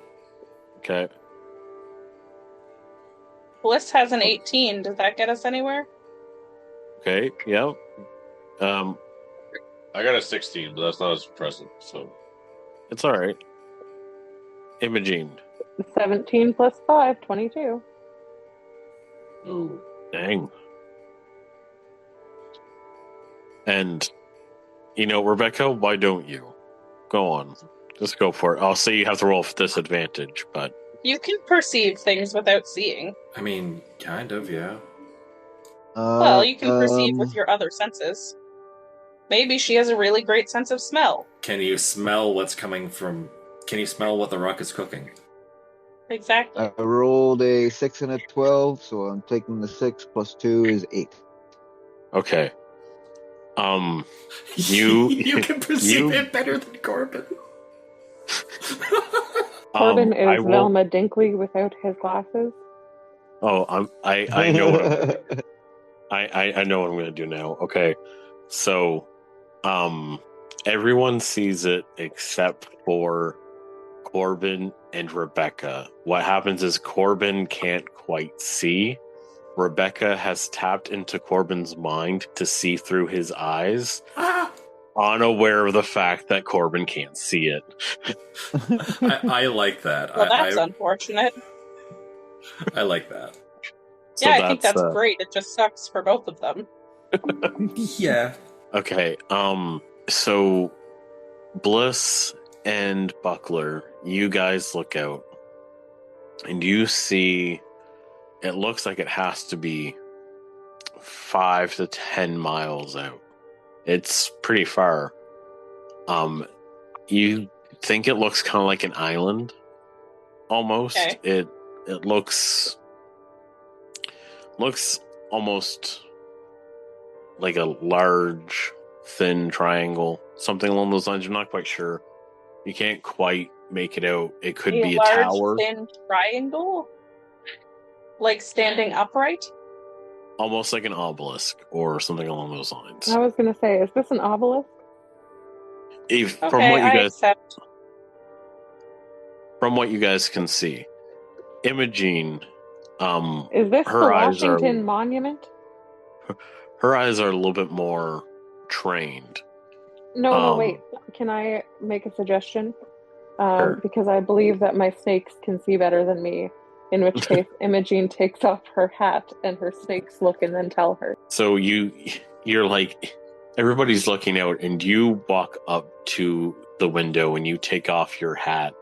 Speaker 2: Okay.
Speaker 6: Bliss has an 18. Does that get us anywhere?
Speaker 2: Okay, yeah.
Speaker 1: I got a 16, but that's not as impressive. So
Speaker 2: It's all right. Imogene.
Speaker 5: 17 plus 5, 22.
Speaker 1: ooh.
Speaker 2: Dang. And, Rebecca, why don't you? Go on. Just go for it. I'll say you have to roll with disadvantage, but...
Speaker 6: You can perceive things without seeing.
Speaker 4: I mean, kind of, yeah.
Speaker 6: Well, you can perceive with your other senses. Maybe she has a really great sense of smell.
Speaker 4: Can you smell what's coming from... Can you smell what the rock is cooking?
Speaker 6: Exactly.
Speaker 3: I rolled a 6 and a 12, so I'm taking the 6 plus 2 is 8.
Speaker 2: Okay.
Speaker 4: You can perceive it better than Corbin.
Speaker 5: Corbin is
Speaker 2: I will-
Speaker 5: Velma Dinkley without his glasses.
Speaker 2: Oh, I know what I'm gonna do. I know what I'm gonna do now. Okay. So, everyone sees it except for Corbin and Rebecca. What happens is Corbin can't quite see. Rebecca has tapped into Corbin's mind to see through his eyes, unaware of the fact that Corbin can't see it.
Speaker 4: I like that.
Speaker 6: Well, that's unfortunate.
Speaker 4: I like that.
Speaker 2: So
Speaker 6: I think that's great. It just sucks for both of them.
Speaker 4: Yeah.
Speaker 2: Okay, so Bliss and Buckler, you guys look out, and you see, it looks like it has to be 5 to 10 miles out. It's pretty far. You think it looks kind of like an island, almost.
Speaker 6: Okay.
Speaker 2: It looks almost like a large, thin triangle, something along those lines. I'm not quite sure. You can't quite make it out. It could be a
Speaker 6: large,
Speaker 2: tower.
Speaker 6: Thin triangle? Like standing upright?
Speaker 2: Almost like an obelisk or something along those lines.
Speaker 5: I was going to say, is this an obelisk?
Speaker 2: From
Speaker 6: accept.
Speaker 2: From what you guys can see, Imogene,
Speaker 5: Is this the
Speaker 2: her eyes
Speaker 5: Washington Monument?
Speaker 2: Her eyes are a little bit more trained.
Speaker 5: No, wait. Can I make a suggestion?
Speaker 2: Sure.
Speaker 5: Because I believe that my snakes can see better than me. In which case, Imogene takes off her hat and her snakes look and then tell her.
Speaker 2: So you're like, everybody's looking out, and you walk up to the window and you take off your hat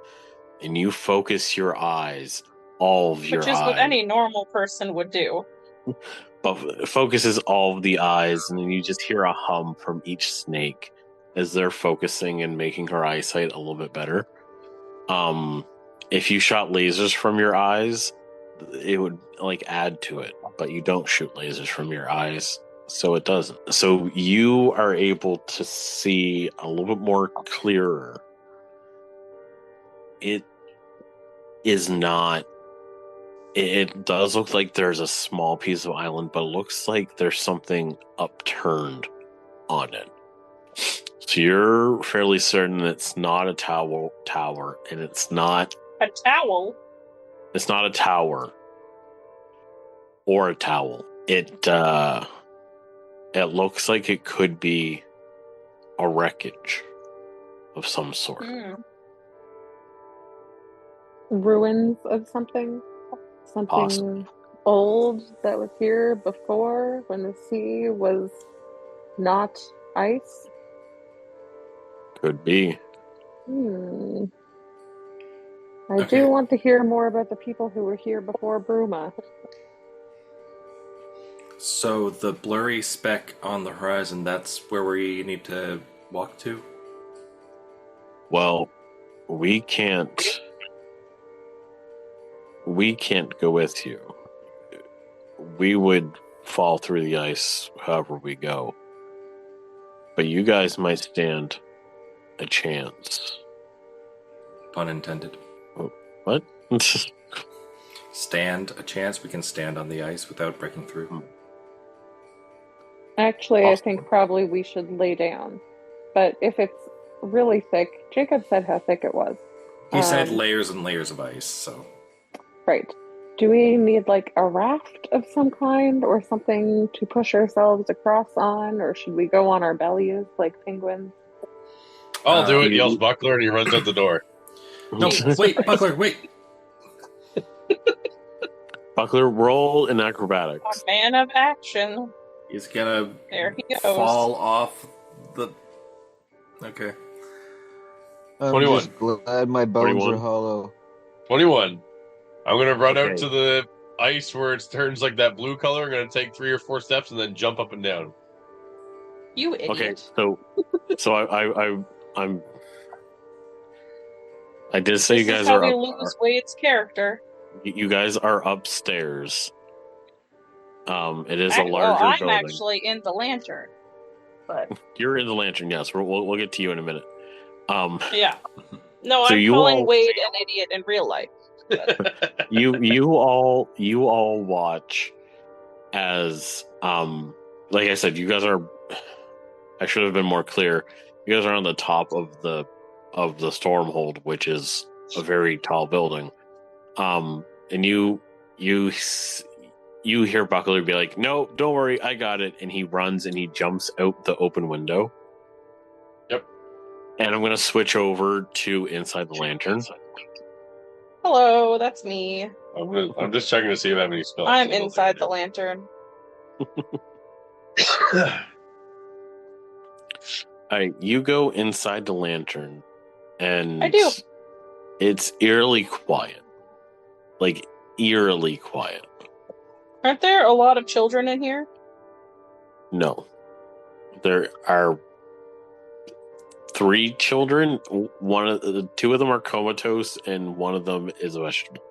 Speaker 2: and you focus your eyes, all of your eyes.
Speaker 6: Which is what any normal person would do.
Speaker 2: But focuses all of the eyes, and then you just hear a hum from each snake as they're focusing and making her eyesight a little bit better. If you shot lasers from your eyes, it would add to it, but you don't shoot lasers from your eyes, so it doesn't. So you are able to see a little bit more clearer. it is not. It does look like there's a small piece of island, but it looks like there's something upturned on it. So you're fairly certain it's not a tower, and it's not
Speaker 6: a towel.
Speaker 2: It's not a tower or a towel. It looks like it could be a wreckage of some sort.
Speaker 5: Ruins of something? Something
Speaker 2: Possibly.
Speaker 5: old that was here before when the sea was not ice?
Speaker 2: Could be.
Speaker 5: I do want to hear more about the people who were here before Bruma.
Speaker 4: So the blurry speck on the horizon, that's where we need to walk to?
Speaker 2: Well, we can't go with you. We would fall through the ice however we go. But you guys might stand a chance.
Speaker 4: Pun intended.
Speaker 2: What?
Speaker 4: Stand a chance? We can stand on the ice without breaking through.
Speaker 5: Actually, I think probably we should lay down. But if it's really thick, Jacob said how thick it was.
Speaker 4: He said layers and layers of ice, so...
Speaker 5: Right. Do we need like a raft of some kind or something to push ourselves across on, or should we go on our bellies like penguins?
Speaker 1: I'll do it, yells Buckler, and he runs out the door.
Speaker 4: No, wait, Buckler, wait!
Speaker 2: Buckler, roll in acrobatics.
Speaker 6: A man of action.
Speaker 4: He's gonna
Speaker 6: there he goes.
Speaker 4: Fall off the... Okay.
Speaker 3: I'm
Speaker 1: 21.
Speaker 3: just glad my bones are hollow.
Speaker 1: 21. I'm going to run out to the ice where it turns like that blue color. I'm going to take 3 or 4 steps and then jump up and down.
Speaker 6: You idiot.
Speaker 2: Okay, so I did say
Speaker 6: this
Speaker 2: you guys
Speaker 6: is how
Speaker 2: are
Speaker 6: we
Speaker 2: up.
Speaker 6: lose Wade's character.
Speaker 2: You guys are upstairs. It is a larger
Speaker 6: I'm
Speaker 2: building.
Speaker 6: actually in the lantern, but
Speaker 2: you're in the lantern. Yes, we'll get to you in a minute.
Speaker 6: Yeah. No,
Speaker 2: so
Speaker 6: I'm calling Wade an idiot in real life.
Speaker 2: you all watch as like I said, you guys are. I should have been more clear. You guys are on the top of the Stormhold, which is a very tall building. And you hear Buckler be like, "No, don't worry, I got it." And he runs and he jumps out the open window.
Speaker 1: Yep.
Speaker 2: And I'm going to switch over to inside the lantern.
Speaker 6: Hello, that's me.
Speaker 1: I'm just checking to see if I have any spells.
Speaker 6: I'm inside the lantern.
Speaker 2: Alright, you go inside the lantern, and
Speaker 6: I do.
Speaker 2: It's eerily quiet. Like, eerily quiet.
Speaker 6: Aren't there a lot of children in here?
Speaker 2: No. There are 3 children. 2 of them are comatose, and one of them is a vegetable.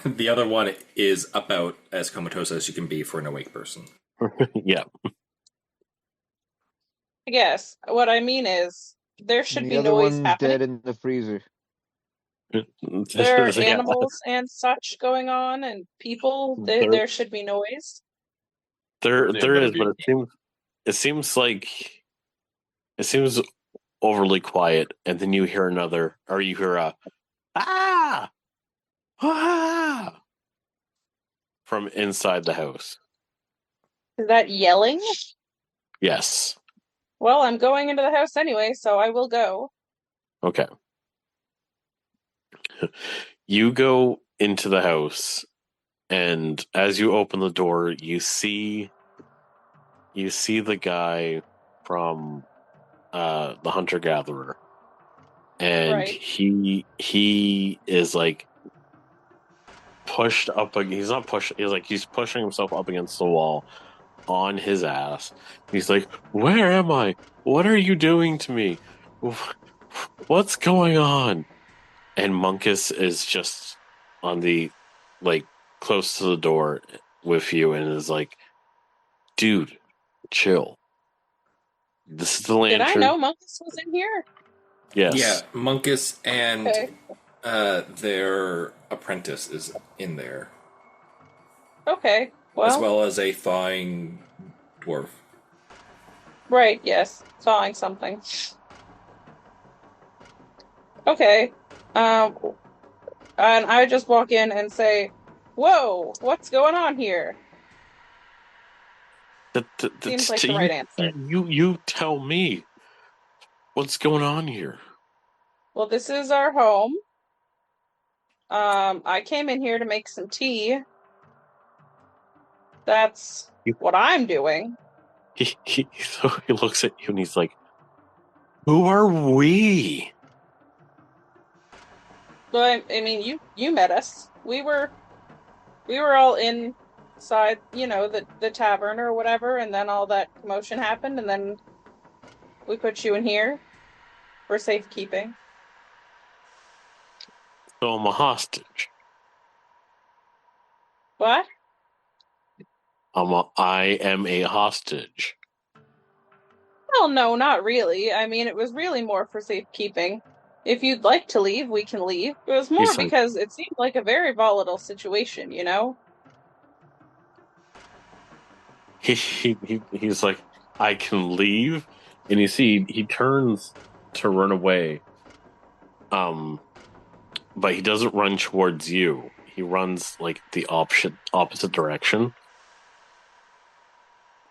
Speaker 4: The other one is about as comatose as you can be for an awake person.
Speaker 2: Yeah.
Speaker 6: I guess. What I mean is, there should be
Speaker 3: the other
Speaker 6: noise
Speaker 3: one's
Speaker 6: happening.
Speaker 3: dead in the freezer.
Speaker 6: There are animals and such going on, and people. There should be noise.
Speaker 2: There is, but it seems overly quiet, and then you hear a ah from inside the house.
Speaker 6: Is that yelling?
Speaker 2: Yes.
Speaker 6: Well, I'm going into the house anyway, so I will go.
Speaker 2: Okay. You go into the house, and as you open the door, you see the guy from the hunter-gatherer. And
Speaker 6: right.
Speaker 2: he is like pushed up. He's not pushed. He's pushing himself up against the wall on his ass. He's like, "Where am I? What are you doing to me? What's going on?" And Munkus is just on the close to the door with you, and is like, "Dude, chill. This is the lantern."
Speaker 6: Did I know Munkus was in here?
Speaker 2: Yes.
Speaker 4: Yeah, Munkus and Their apprentice is in there.
Speaker 6: Okay, well...
Speaker 4: As well as a thawing dwarf.
Speaker 6: Right, yes. Thawing something. Okay. And I just walk in and say, "Whoa, what's going on here?" Seems like the right answer.
Speaker 2: You tell me what's going on here.
Speaker 6: Well, this is our home. I came in here to make some tea. That's what I'm doing.
Speaker 2: So he looks at you and he's like, "Who are we?"
Speaker 6: Well, I mean, you met us. We were all inside, the tavern or whatever, and then all that commotion happened, and then we put you in here for safekeeping.
Speaker 2: So I'm a hostage.
Speaker 6: What?
Speaker 2: I am a hostage.
Speaker 6: Well, no, not really. I mean, it was really more for safekeeping. If you'd like to leave, we can leave. It was more because it seemed like a very volatile situation, you know?
Speaker 2: He's like, "I can leave," and you see he turns to run away. But he doesn't run towards you. He runs like the opposite direction.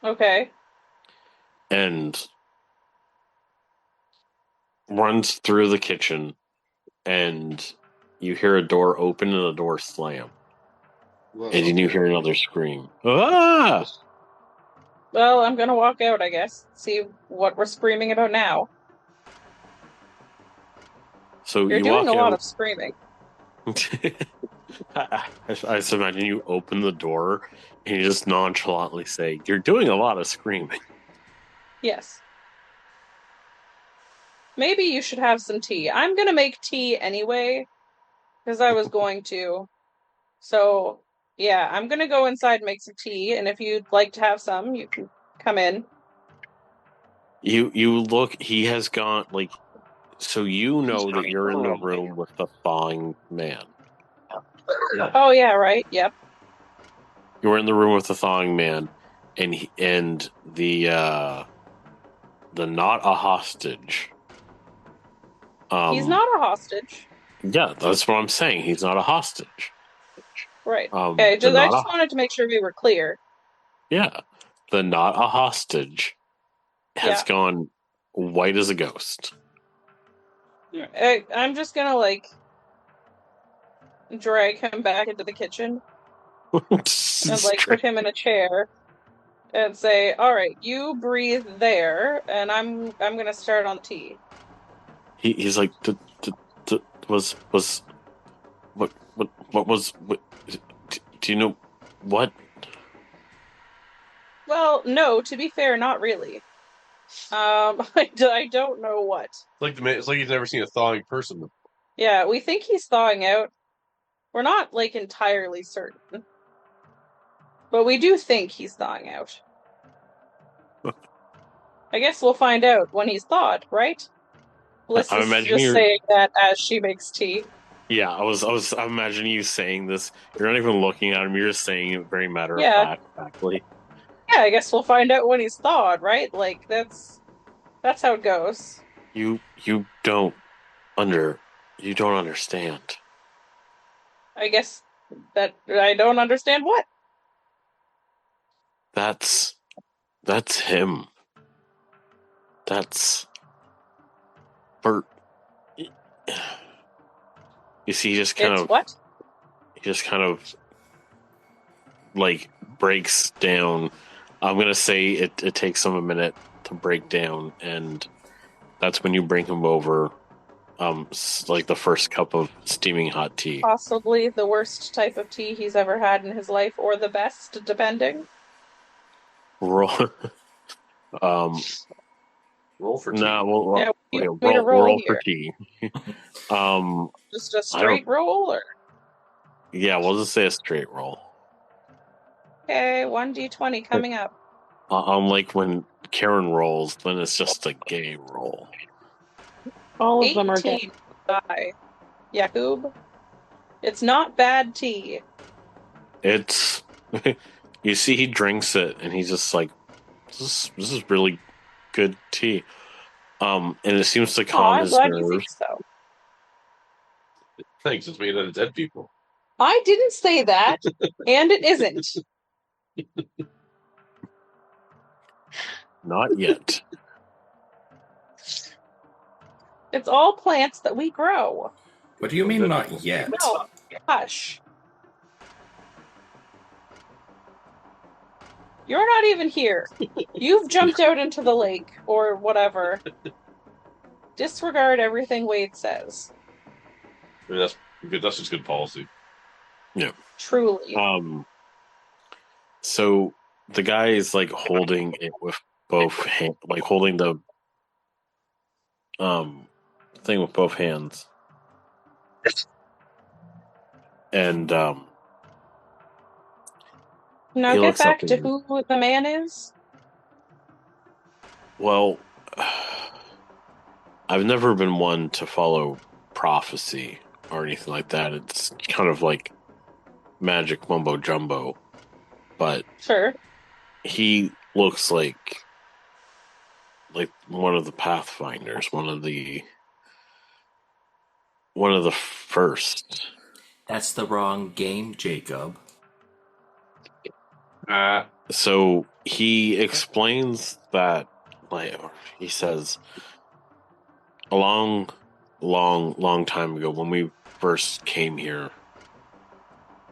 Speaker 6: Okay.
Speaker 2: And runs through the kitchen, and you hear a door open and a door slam. Whoa. And then you hear another scream. Ah!
Speaker 6: Well, I'm gonna walk out, I guess. See what we're screaming about now.
Speaker 2: So
Speaker 6: you're doing a lot of screaming.
Speaker 2: I just imagine you open the door and you just nonchalantly say, "You're doing a lot of screaming."
Speaker 6: Yes. Maybe you should have some tea. I'm gonna make tea anyway, because I was going to. So, yeah, I'm gonna go inside and make some tea, and if you'd like to have some, you can come in.
Speaker 2: You look, he has gone, like, so you know that you're in the room with the thawing man.
Speaker 6: Oh, yeah, right, yep.
Speaker 2: You're in the room with the thawing man, and the not a hostage.
Speaker 6: He's not a hostage.
Speaker 2: Yeah, that's what I'm saying. He's not a hostage.
Speaker 6: Right. Okay, I just wanted to make sure we were clear.
Speaker 2: Yeah. The not a hostage has gone white as a ghost.
Speaker 6: I'm just gonna, drag him back into the kitchen and, put him in a chair and say, "All right, you breathe there, and I'm gonna start on tea."
Speaker 2: He's like, what was, do you know what?
Speaker 6: Well, no, to be fair, not really. I don't know what.
Speaker 1: It's like he's never seen a thawing person.
Speaker 6: Yeah, we think he's thawing out. We're not, entirely certain. But we do think he's thawing out. I guess we'll find out when he's thawed, right? Alyssa's just saying that as she makes tea.
Speaker 2: Yeah, I'm imagining you saying this. You're not even looking at him. You're just saying it very matter of factly.
Speaker 6: Yeah, I guess we'll find out when he's thawed, right? That's how it goes.
Speaker 2: You don't understand.
Speaker 6: I guess that I don't understand what.
Speaker 2: That's him. That's Bert. You see, he just kind of breaks down. I'm gonna say it takes him a minute to break down, and that's when you bring him over, the first cup of steaming hot tea.
Speaker 6: Possibly the worst type of tea he's ever had in his life, or the best, depending.
Speaker 2: Roll for tea. Roll for tea.
Speaker 6: Just a straight roll, or?
Speaker 2: Yeah, we'll just say a straight roll.
Speaker 6: Okay, 1d20 coming up.
Speaker 2: Unlike when Karen rolls, then it's just a gay roll.
Speaker 5: All of them are gay.
Speaker 6: Yakub? It's not bad tea.
Speaker 2: It's... You see, he drinks it, and he's just like, this is really good tea. And it seems to calm his
Speaker 6: I'm glad you think
Speaker 2: nerves.
Speaker 6: so.
Speaker 1: Thanks, it's made out of dead people.
Speaker 6: I didn't say that, and it isn't.
Speaker 2: Not yet.
Speaker 6: It's all plants that we grow.
Speaker 4: What do you mean, not yet?
Speaker 6: No, hush. You're not even here. You've jumped out into the lake, or whatever. Disregard everything Wade says.
Speaker 1: I mean, that's good. That's just good policy.
Speaker 2: Yeah.
Speaker 6: Truly.
Speaker 2: So the guy is like holding it with both hands, like holding the thing with both hands. And
Speaker 6: now get back to who the man is.
Speaker 2: Well, I've never been one to follow prophecy or anything like that. It's kind of like magic mumbo jumbo, but
Speaker 6: sure,
Speaker 2: he looks like one of the Pathfinders, one of the first.
Speaker 4: That's the wrong game, Jacob.
Speaker 2: So he explains that, like, he says, a long time ago, when we first came here,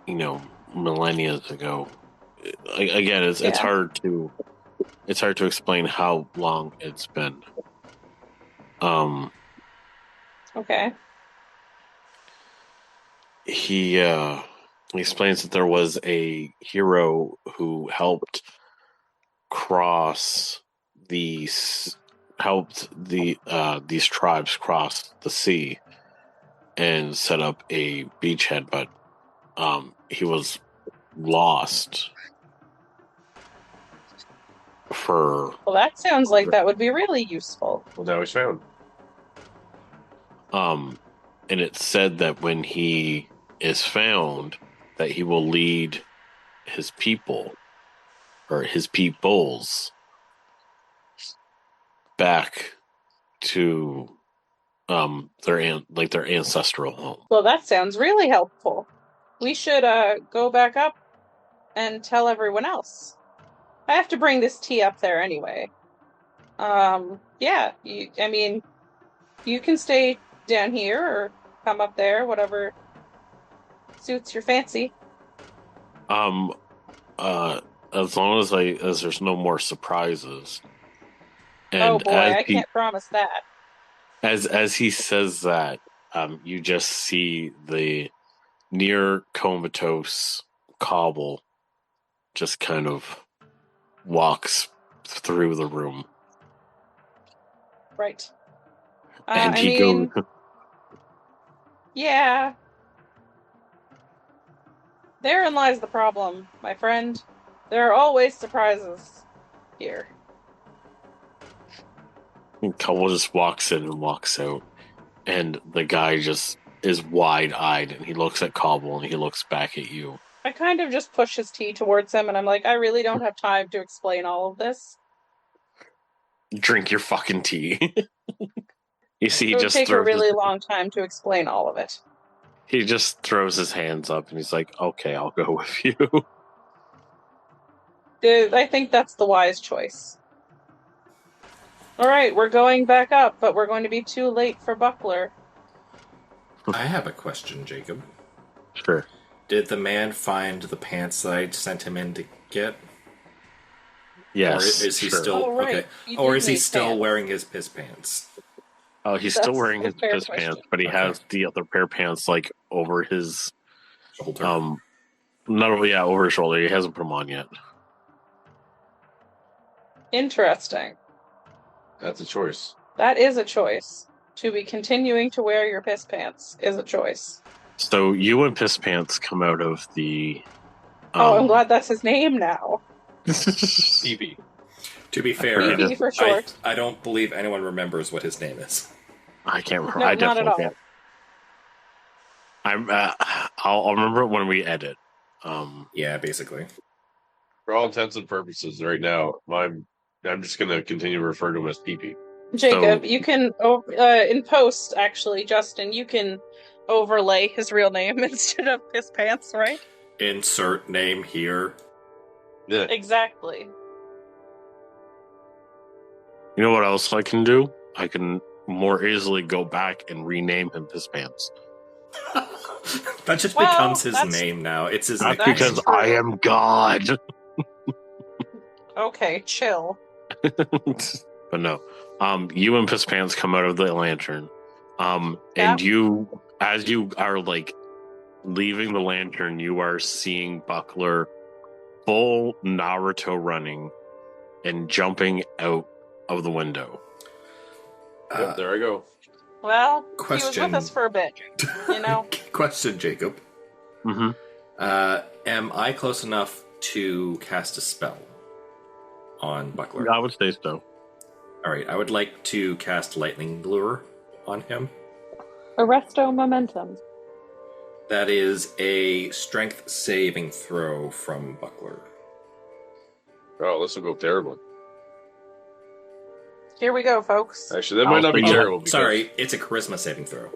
Speaker 2: millennia ago. Again, it's hard to explain how long it's been.
Speaker 6: Okay.
Speaker 2: He explains that there was a hero who helped these tribes cross the sea and set up a beachhead, but he was lost for...
Speaker 6: Well, that sounds like that would be really useful.
Speaker 1: Well, now he's found.
Speaker 2: And it said that when he is found, that he will lead his people, or his peoples, back to their ancestral home.
Speaker 6: Well, that sounds really helpful. We should go back up and tell everyone else. I have to bring this tea up there anyway. Yeah, you can stay down here or come up there, whatever suits your fancy.
Speaker 2: As long as there's no more surprises. And
Speaker 6: oh boy, I can't promise that.
Speaker 2: As he says that, you just see the near comatose Cobble just kind of walks through the room.
Speaker 6: Right.
Speaker 2: And he goes...
Speaker 6: Yeah. Therein lies the problem, my friend. There are always surprises here.
Speaker 2: And Cobble just walks in and walks out. And the guy just is wide-eyed, and he looks at Cobble, and he looks back at you.
Speaker 6: I kind of just push his tea towards him, and I'm like, I really don't have time to explain all of this.
Speaker 2: Drink your fucking tea. You see, he just
Speaker 6: take a really long time to explain all of it.
Speaker 2: He just throws his hands up, and he's like, okay, I'll go with you.
Speaker 6: I think that's the wise choice. Alright, we're going back up, but we're going to be too late for Buckler.
Speaker 4: I have a question, Jacob.
Speaker 2: Sure.
Speaker 4: Did the man find the pants that I sent him in to get?
Speaker 2: Yes.
Speaker 4: Or is he still okay? Or is he still wearing his piss pants?
Speaker 2: Oh, he's still wearing his piss pants, but he has the other pair of pants over his
Speaker 4: shoulder.
Speaker 2: Over his shoulder. He hasn't put them on yet.
Speaker 6: Interesting.
Speaker 1: That's a choice.
Speaker 6: That is a choice. To be continuing to wear your piss pants is a choice.
Speaker 2: So you and Piss Pants come out of the...
Speaker 6: I'm glad that's his name now.
Speaker 1: PB.
Speaker 4: To be fair,
Speaker 6: PB for short.
Speaker 4: I don't believe anyone remembers what his name is.
Speaker 2: I can't remember.
Speaker 6: No,
Speaker 2: I definitely
Speaker 6: not at all.
Speaker 2: can't. I'll remember it when we edit.
Speaker 4: Yeah, basically.
Speaker 1: For all intents and purposes, right now, I'm just going to continue to refer to him as PP.
Speaker 6: Jacob, you can in post actually, Justin, you can overlay his real name instead of Piss Pants, right?
Speaker 4: Insert name here.
Speaker 1: Yeah.
Speaker 6: Exactly.
Speaker 2: You know what else I can do? I can more easily go back and rename him Piss Pants.
Speaker 4: That just becomes his name now. It's his
Speaker 2: nickname. Because true. I am God.
Speaker 6: Okay, chill.
Speaker 2: But no. You and Piss Pants come out of the lantern. And you, as you are like leaving the lantern, you are seeing Buckler full Naruto running and jumping out of the window.
Speaker 1: Yep, there I go.
Speaker 6: Well, he was with us for a bit, you know.
Speaker 4: Question, Jacob.
Speaker 2: Mm-hmm.
Speaker 4: Am I close enough to cast a spell on Buckler?
Speaker 2: I would say so.
Speaker 4: All right, I would like to cast Lightning Lure on him.
Speaker 5: Arresto Momentum.
Speaker 4: That is a strength saving throw from Buckler.
Speaker 1: Oh, this will go terrible.
Speaker 6: Here we go, folks.
Speaker 1: Actually, that might not be terrible. Because...
Speaker 4: Sorry, it's a charisma saving throw.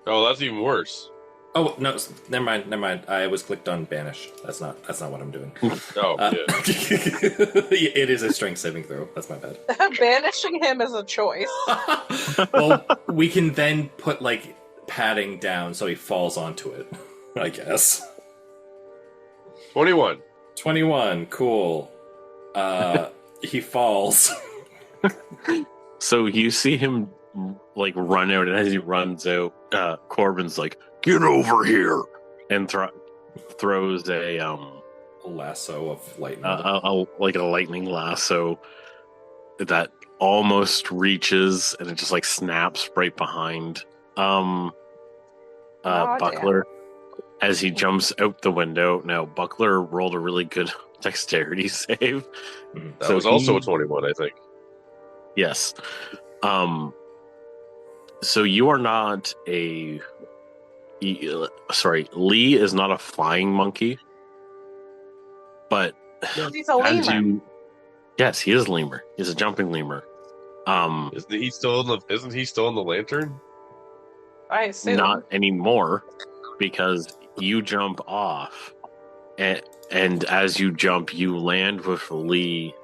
Speaker 1: Oh, that's even worse.
Speaker 4: Oh no, never mind. I was clicked on banish. That's not what I'm doing.
Speaker 1: Oh, yeah.
Speaker 4: It is a strength saving throw. That's my bad.
Speaker 6: Banishing him is a choice.
Speaker 4: Well, we can then put like padding down so he falls onto it, I guess.
Speaker 1: 21.
Speaker 4: 21, cool. He falls.
Speaker 2: So you see him like run out, and as he runs out, Corbin's like, "Get over here!" and throws a
Speaker 4: lasso of lightning,
Speaker 2: like a lightning lasso that almost reaches, and it just like snaps right behind Buckler as he jumps out the window. Now Buckler rolled a really good dexterity save.
Speaker 1: That was also a 21, I think.
Speaker 2: Yes. So you are not Lee is not a flying monkey, but
Speaker 6: he's a lemur.
Speaker 2: Yes, he is lemur. He's a jumping lemur.
Speaker 1: Isn't he still in the lantern?
Speaker 6: I assume
Speaker 2: not anymore, because you jump off, and as you jump, you land with Lee.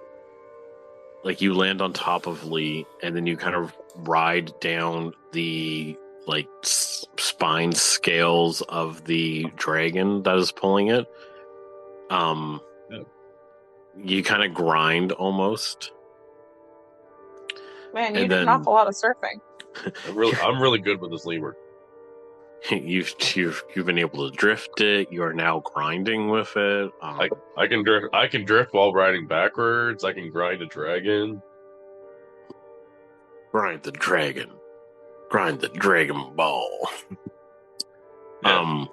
Speaker 2: Like you land on top of Lee, and then you kind of ride down the like spine scales of the dragon that is pulling it. You kind of grind almost.
Speaker 6: Man, you did an awful lot of surfing.
Speaker 1: I'm really good with this lemur.
Speaker 2: You've been able to drift it. You are now grinding with it.
Speaker 1: I can drift. I can drift while riding backwards. I can grind a dragon.
Speaker 2: Grind the dragon. Grind the Dragon Ball.
Speaker 1: Yeah.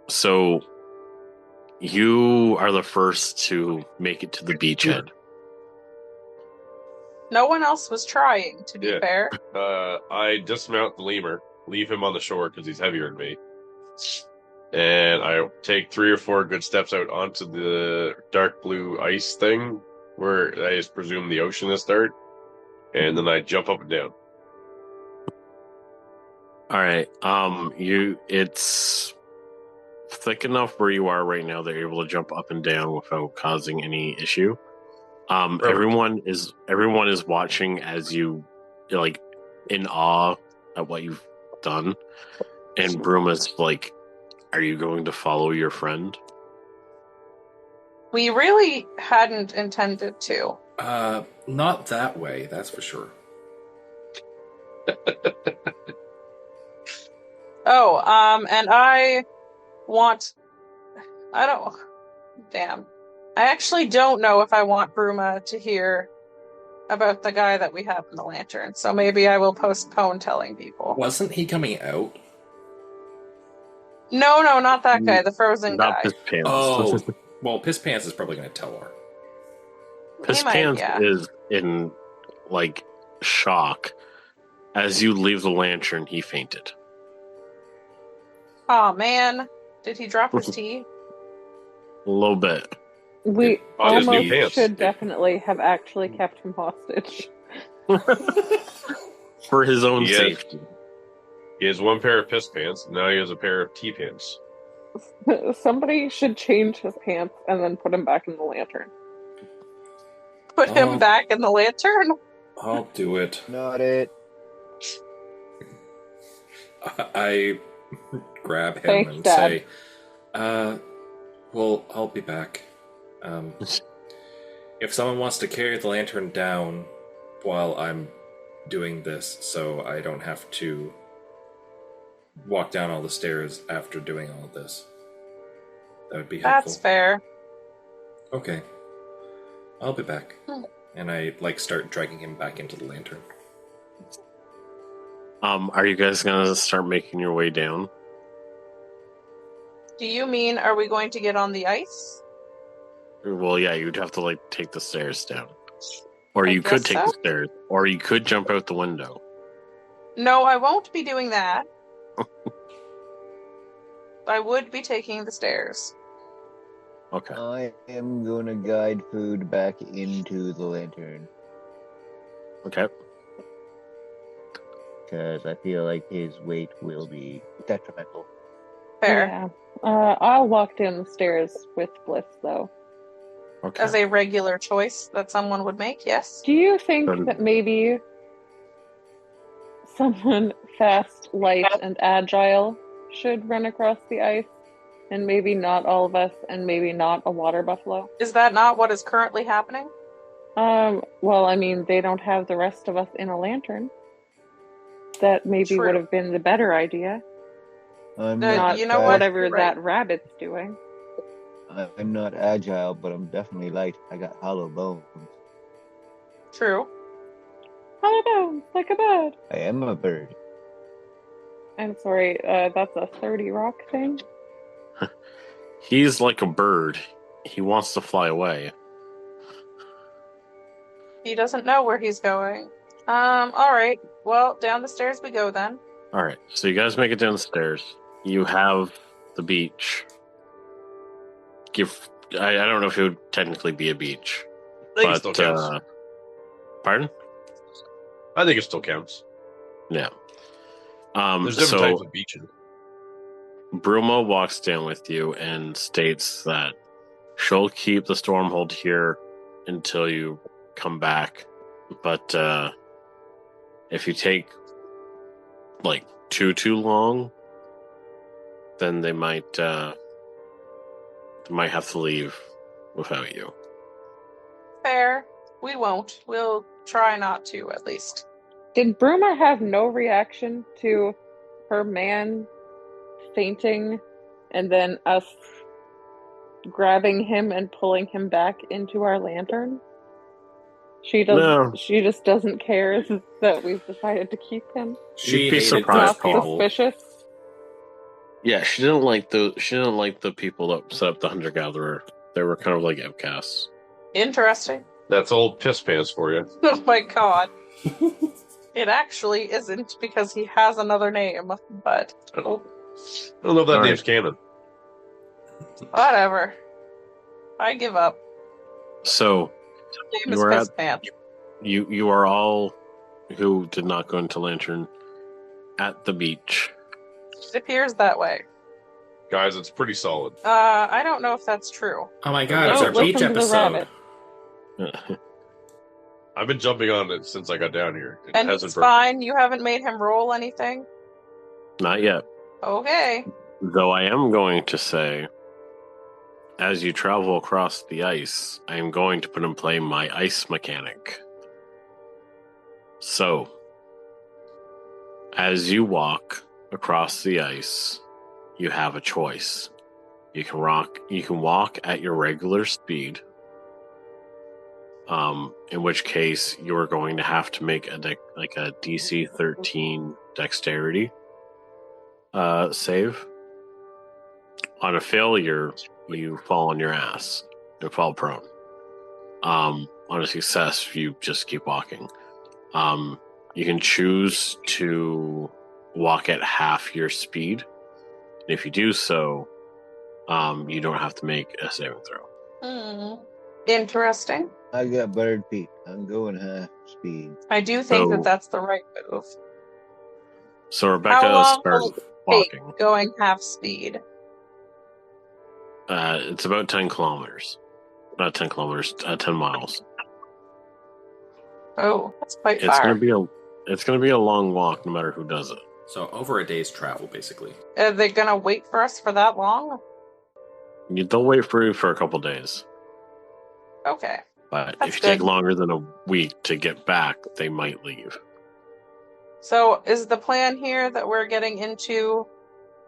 Speaker 2: So you are the first to make it to the beachhead.
Speaker 6: No one else was trying, to be fair.
Speaker 1: I dismount the lemur, leave him on the shore because he's heavier than me, and I take 3 or 4 good steps out onto the dark blue ice thing, where I just presume the ocean is start, and then I jump up and down.
Speaker 2: All right. It's thick enough where you are right now that you're able to jump up and down without causing any issue. Everyone is watching as you like in awe at what you've done, and Bruma's like, "Are you going to follow your friend?"
Speaker 6: We really hadn't intended to.
Speaker 4: Not that way, that's for sure.
Speaker 6: And I actually don't know if I want Bruma to hear about the guy that we have in the lantern, so maybe I will postpone telling people.
Speaker 4: Wasn't he coming out?
Speaker 6: No, not that guy, the frozen
Speaker 2: Not
Speaker 6: guy.
Speaker 2: Piss Pants.
Speaker 4: Oh, well, Piss Pants is probably going to tell her.
Speaker 2: Piss Pants is in, like, shock. As you leave the lantern, he fainted.
Speaker 6: Oh man, did he drop his tea?
Speaker 2: A little bit.
Speaker 5: We
Speaker 1: On his new
Speaker 5: almost
Speaker 1: pants.
Speaker 5: should definitely have actually kept him hostage.
Speaker 2: For his own
Speaker 1: He has-
Speaker 2: safety.
Speaker 1: He has one pair of piss pants. Now he has a pair of tea pants.
Speaker 5: Somebody should change his pants and then put him back in the lantern.
Speaker 6: Put him back in the lantern?
Speaker 4: I'll do it.
Speaker 3: Not it.
Speaker 4: I grab him
Speaker 5: Thanks,
Speaker 4: and
Speaker 5: Dad.
Speaker 4: say, well, I'll be back. If someone wants to carry the lantern down while I'm doing this, so I don't have to walk down all the stairs after doing all of this, that would be helpful.
Speaker 6: That's fair.
Speaker 4: Okay. I'll be back. And I, start dragging him back into the lantern.
Speaker 2: Are you guys gonna start making your way down?
Speaker 6: Do you mean, are we going to get on the ice?
Speaker 2: Well, yeah, you'd have to take the stairs down. Or
Speaker 6: I
Speaker 2: you could
Speaker 6: guess
Speaker 2: take
Speaker 6: so.
Speaker 2: the stairs. Or you could jump out the window.
Speaker 6: No, I won't be doing that. I would be taking the stairs.
Speaker 2: Okay.
Speaker 3: I am gonna guide food back into the lantern
Speaker 2: Okay.
Speaker 3: because I feel like his weight will be detrimental.
Speaker 6: Fair.
Speaker 5: Yeah. I'll walk down the stairs with Bliss, though.
Speaker 2: Okay.
Speaker 6: As a regular choice that someone would make, yes.
Speaker 5: Do you think
Speaker 2: Then-
Speaker 5: that maybe someone fast, light, and agile should run across the ice? And maybe not all of us, and maybe not a water buffalo?
Speaker 6: Is that not what is currently happening?
Speaker 5: Well, I mean, they don't have the rest of us in a lantern. That maybe
Speaker 6: True.
Speaker 5: would have been the better idea.
Speaker 3: I'm
Speaker 5: Not
Speaker 6: you know what?
Speaker 5: whatever
Speaker 6: You're right.
Speaker 5: that rabbit's doing.
Speaker 3: I'm not agile, but I'm definitely light. I got hollow bones.
Speaker 6: True.
Speaker 5: Hollow bones, like a bird.
Speaker 3: I am a bird.
Speaker 5: I'm sorry, that's a 30 rock thing?
Speaker 2: He's like a bird. He wants to fly away.
Speaker 6: He doesn't know where he's going. Alright. Well, down the stairs we go then.
Speaker 2: Alright, so you guys make it down the stairs. You have the beach. I don't know if it would technically be a beach.
Speaker 1: I think it still counts.
Speaker 2: Pardon?
Speaker 1: I think it still counts.
Speaker 2: Yeah.
Speaker 1: There's different types of beaches.
Speaker 2: Bruma walks down with you and states that she'll keep the Stormhold here until you come back. But if you take too long, then they might have to leave without you.
Speaker 6: Fair. We won't. We'll try not to, at least.
Speaker 5: Did Bruma have no reaction to her man fainting and then us grabbing him and pulling him back into our lantern? She doesn't.
Speaker 2: No.
Speaker 5: She just doesn't care that we've decided to keep him.
Speaker 4: She
Speaker 2: You'd be
Speaker 4: hated
Speaker 2: surprised,
Speaker 4: those
Speaker 5: Not
Speaker 2: Paul.
Speaker 4: people.
Speaker 5: suspicious.
Speaker 2: Yeah, she didn't like the people that set up the hunter gatherer. They were kind of like outcasts.
Speaker 6: Interesting.
Speaker 1: That's old piss pants for you.
Speaker 6: Oh my god. It actually isn't because he has another name, but
Speaker 1: I don't know if that
Speaker 2: All
Speaker 1: name's canon.
Speaker 6: whatever. I give up.
Speaker 2: So
Speaker 6: His name
Speaker 2: You are
Speaker 6: is Piss
Speaker 2: at-
Speaker 6: Pants.
Speaker 2: you are all who did not go into Lantern at the beach.
Speaker 6: It appears that way.
Speaker 1: Guys, it's pretty solid.
Speaker 6: I don't know if that's true.
Speaker 4: Oh my god,
Speaker 5: Oh,
Speaker 4: it's our
Speaker 5: listen
Speaker 4: beach
Speaker 5: to the
Speaker 4: episode.
Speaker 5: rabbit.
Speaker 1: I've been jumping on it since I got down here. It
Speaker 6: And
Speaker 1: hasn't
Speaker 6: it's
Speaker 1: broken.
Speaker 6: fine. You haven't made him roll anything.
Speaker 2: Not yet.
Speaker 6: Okay.
Speaker 2: Though I am going to say, as you travel across the ice, I am going to put in play my ice mechanic. So, as you walk across the ice, you have a choice. You can walk at your regular speed. In which case you are going to have to make a DC 13 dexterity save. On a failure, you fall on your ass. You fall prone. On a success, you just keep walking. You can choose to walk at half your speed. If you do so, you don't have to make a saving throw.
Speaker 6: Interesting.
Speaker 3: I got bird feet. I'm going half speed.
Speaker 6: I do think that that's the right move.
Speaker 2: So
Speaker 6: How
Speaker 2: Rebecca
Speaker 6: long will
Speaker 2: starts
Speaker 6: it take
Speaker 2: walking.
Speaker 6: going half speed?
Speaker 2: It's about 10 kilometers. Not 10 kilometers, 10 miles.
Speaker 6: Oh, that's quite
Speaker 2: It's
Speaker 6: far.
Speaker 2: It's gonna be a long walk, no matter who does it.
Speaker 4: So over a day's travel, basically.
Speaker 6: Are they gonna wait for us for that long?
Speaker 2: They'll wait for you for a couple days.
Speaker 6: Okay.
Speaker 2: But
Speaker 6: That's
Speaker 2: if you
Speaker 6: good.
Speaker 2: take longer than a week to get back, they might leave.
Speaker 6: So is the plan here that we're getting into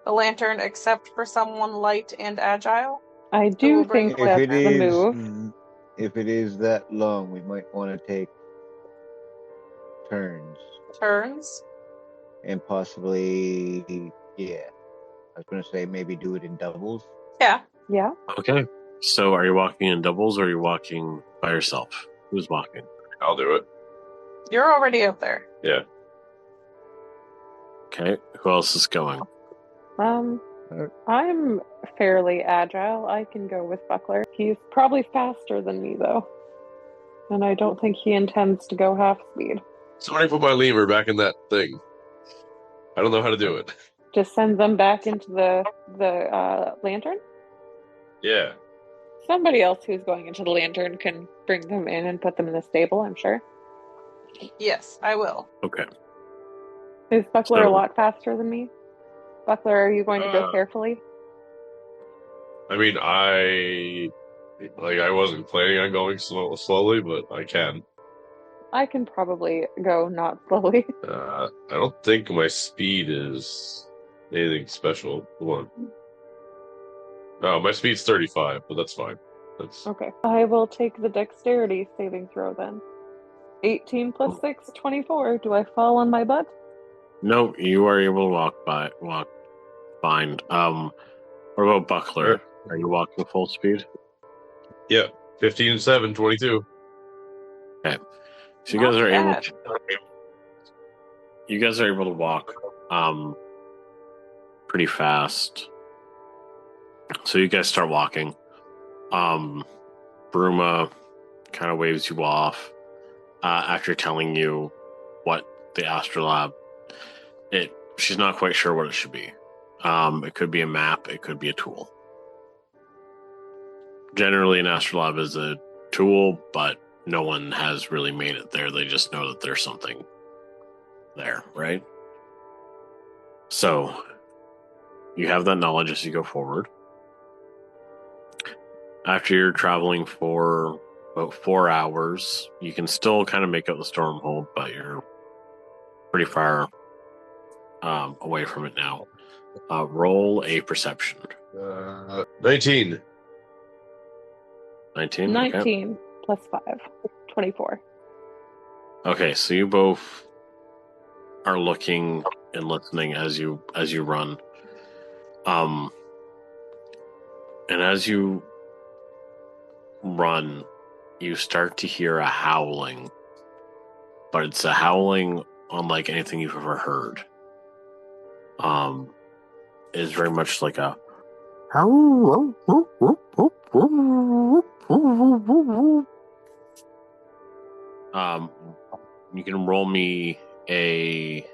Speaker 6: the lantern except for someone light and agile?
Speaker 5: I
Speaker 6: Who
Speaker 5: do
Speaker 6: will bring
Speaker 5: think
Speaker 6: the
Speaker 5: that's
Speaker 3: If it
Speaker 5: the
Speaker 3: is,
Speaker 5: move.
Speaker 3: if it is that long, we might want to take turns
Speaker 6: turns?
Speaker 3: and possibly, yeah. I was gonna say maybe do it in doubles.
Speaker 6: Yeah.
Speaker 5: Yeah.
Speaker 2: Okay. So are you walking in doubles or are you walking by yourself? Who's walking?
Speaker 1: I'll do it.
Speaker 6: You're already up there.
Speaker 1: Yeah.
Speaker 2: Okay. Who else is going?
Speaker 5: I'm fairly agile. I can go with Buckler. He's probably faster than me, though. And I don't think he intends to go half speed.
Speaker 1: Somebody put my lemur back in that thing. I don't know how to do it.
Speaker 5: Just send them back into the lantern?
Speaker 1: Yeah.
Speaker 5: Somebody else who's going into the lantern can bring them in and put them in the stable, I'm sure.
Speaker 6: Yes, I will.
Speaker 2: Okay.
Speaker 5: Is Buckler a
Speaker 2: So-
Speaker 5: lot faster than me? Buckler, are you going to go carefully?
Speaker 1: I mean, I wasn't planning on going slowly, but I can.
Speaker 5: I can probably go not slowly.
Speaker 1: I don't think my speed is anything special. Hold on. Oh, my speed's 35, but that's fine. That's
Speaker 5: Okay. I will take the dexterity saving throw then. 18 plus 6, 24. Do I fall on my butt?
Speaker 2: No, you are able to walk fine. What about Buckler? Are you walking full speed?
Speaker 1: yeah. 15 and 7, 22.
Speaker 2: Okay. So
Speaker 6: Not bad.
Speaker 2: you guys are able to walk pretty fast. So you guys start walking. Bruma kind of waves you off after telling you what the Astrolabe. She's not quite sure what it should be. It could be a map. It could be a tool. Generally, an Astrolabe is a tool, but no one has really made it there. They just know that there's something there, right? So you have that knowledge as you go forward. After you're traveling for about 4 hours, you can still kind of make out the Stormhold, but you're pretty far away from it now. Roll a perception.
Speaker 1: 19.
Speaker 2: 19?
Speaker 5: 19 plus 5, 24.
Speaker 2: Okay, so you both are looking and listening as you run. And as you run, you start to hear a howling, but it's a howling unlike anything you've ever heard. It's very much like a you can roll me a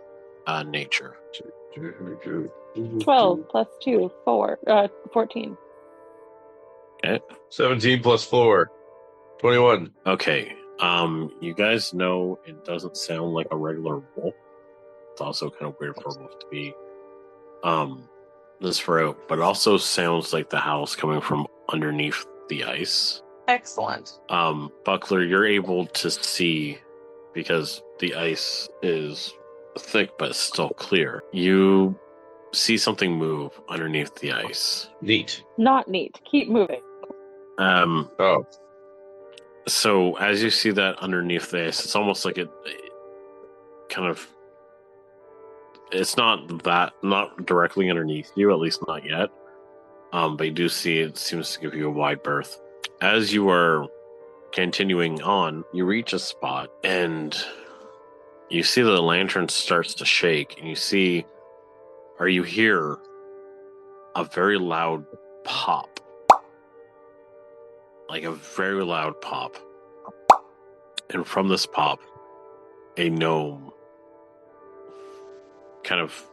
Speaker 2: nature.
Speaker 5: 12 plus 2, 14.
Speaker 2: Okay.
Speaker 1: 17 plus 4, 21.
Speaker 2: Okay. You guys know it doesn't sound like a regular wolf. It's also kind of weird for a wolf to be this far out, but it also sounds like the howls coming from underneath the ice.
Speaker 6: Excellent.
Speaker 2: Buckler, you're able to see because the ice is thick but still clear. You see something move underneath the ice.
Speaker 1: Neat.
Speaker 5: Not neat. Keep moving.
Speaker 1: Oh.
Speaker 2: So as you see that underneath the ice, it's almost like it kind of. It's not directly underneath you, at least not yet. But you do see it seems to give you a wide berth. As you are continuing on, you reach a spot and you see the lantern starts to shake, and you hear a very loud pop. Like a very loud pop. And from this pop, a gnome kind of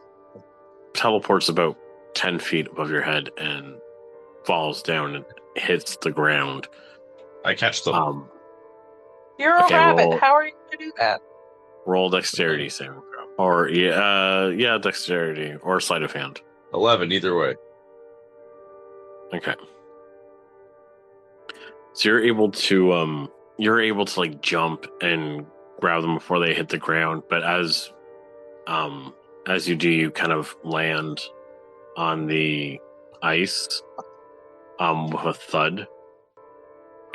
Speaker 2: teleports about 10 feet above your head and falls down and hits the ground.
Speaker 1: I catch them.
Speaker 6: You're a rabbit. How are you going to do that?
Speaker 2: Roll dexterity saving throw. Or, dexterity. Or sleight of hand.
Speaker 1: 11, either way.
Speaker 2: Okay. So you're able to like jump and grab them before they hit the ground, but as you do, you kind of land on the ice with a thud.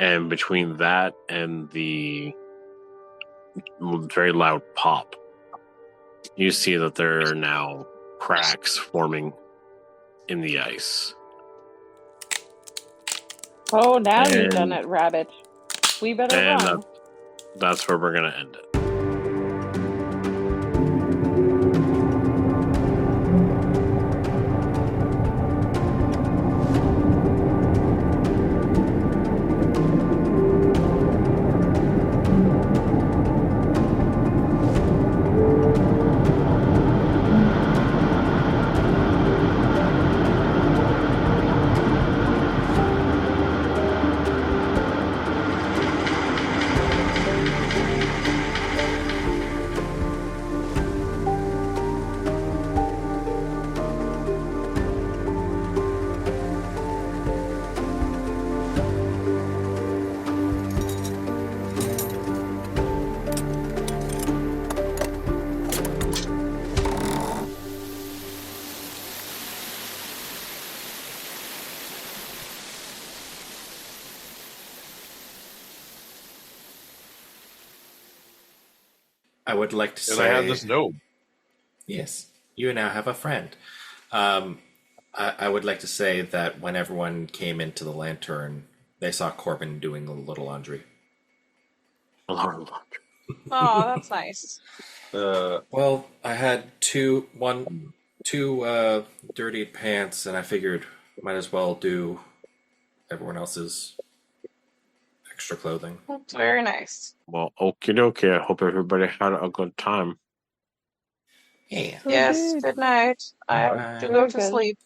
Speaker 2: And between that and the very loud pop, you see that there are now cracks forming in the ice.
Speaker 5: Oh, now you've done it, rabbit. We better run.
Speaker 2: That's where we're going to end it.
Speaker 4: I would like to say...
Speaker 1: And I have this gnome.
Speaker 4: Yes, you now have a friend. I would like to say that when everyone came into the lantern, they saw Corbin doing a little laundry.
Speaker 6: Oh, that's nice.
Speaker 4: Well, I had two dirty pants, and I figured might as well do everyone else's extra clothing.
Speaker 6: That's very nice.
Speaker 2: Well, okie dokie. I hope everybody had a good time.
Speaker 4: Yeah.
Speaker 6: Yes, good night. I have to go to sleep.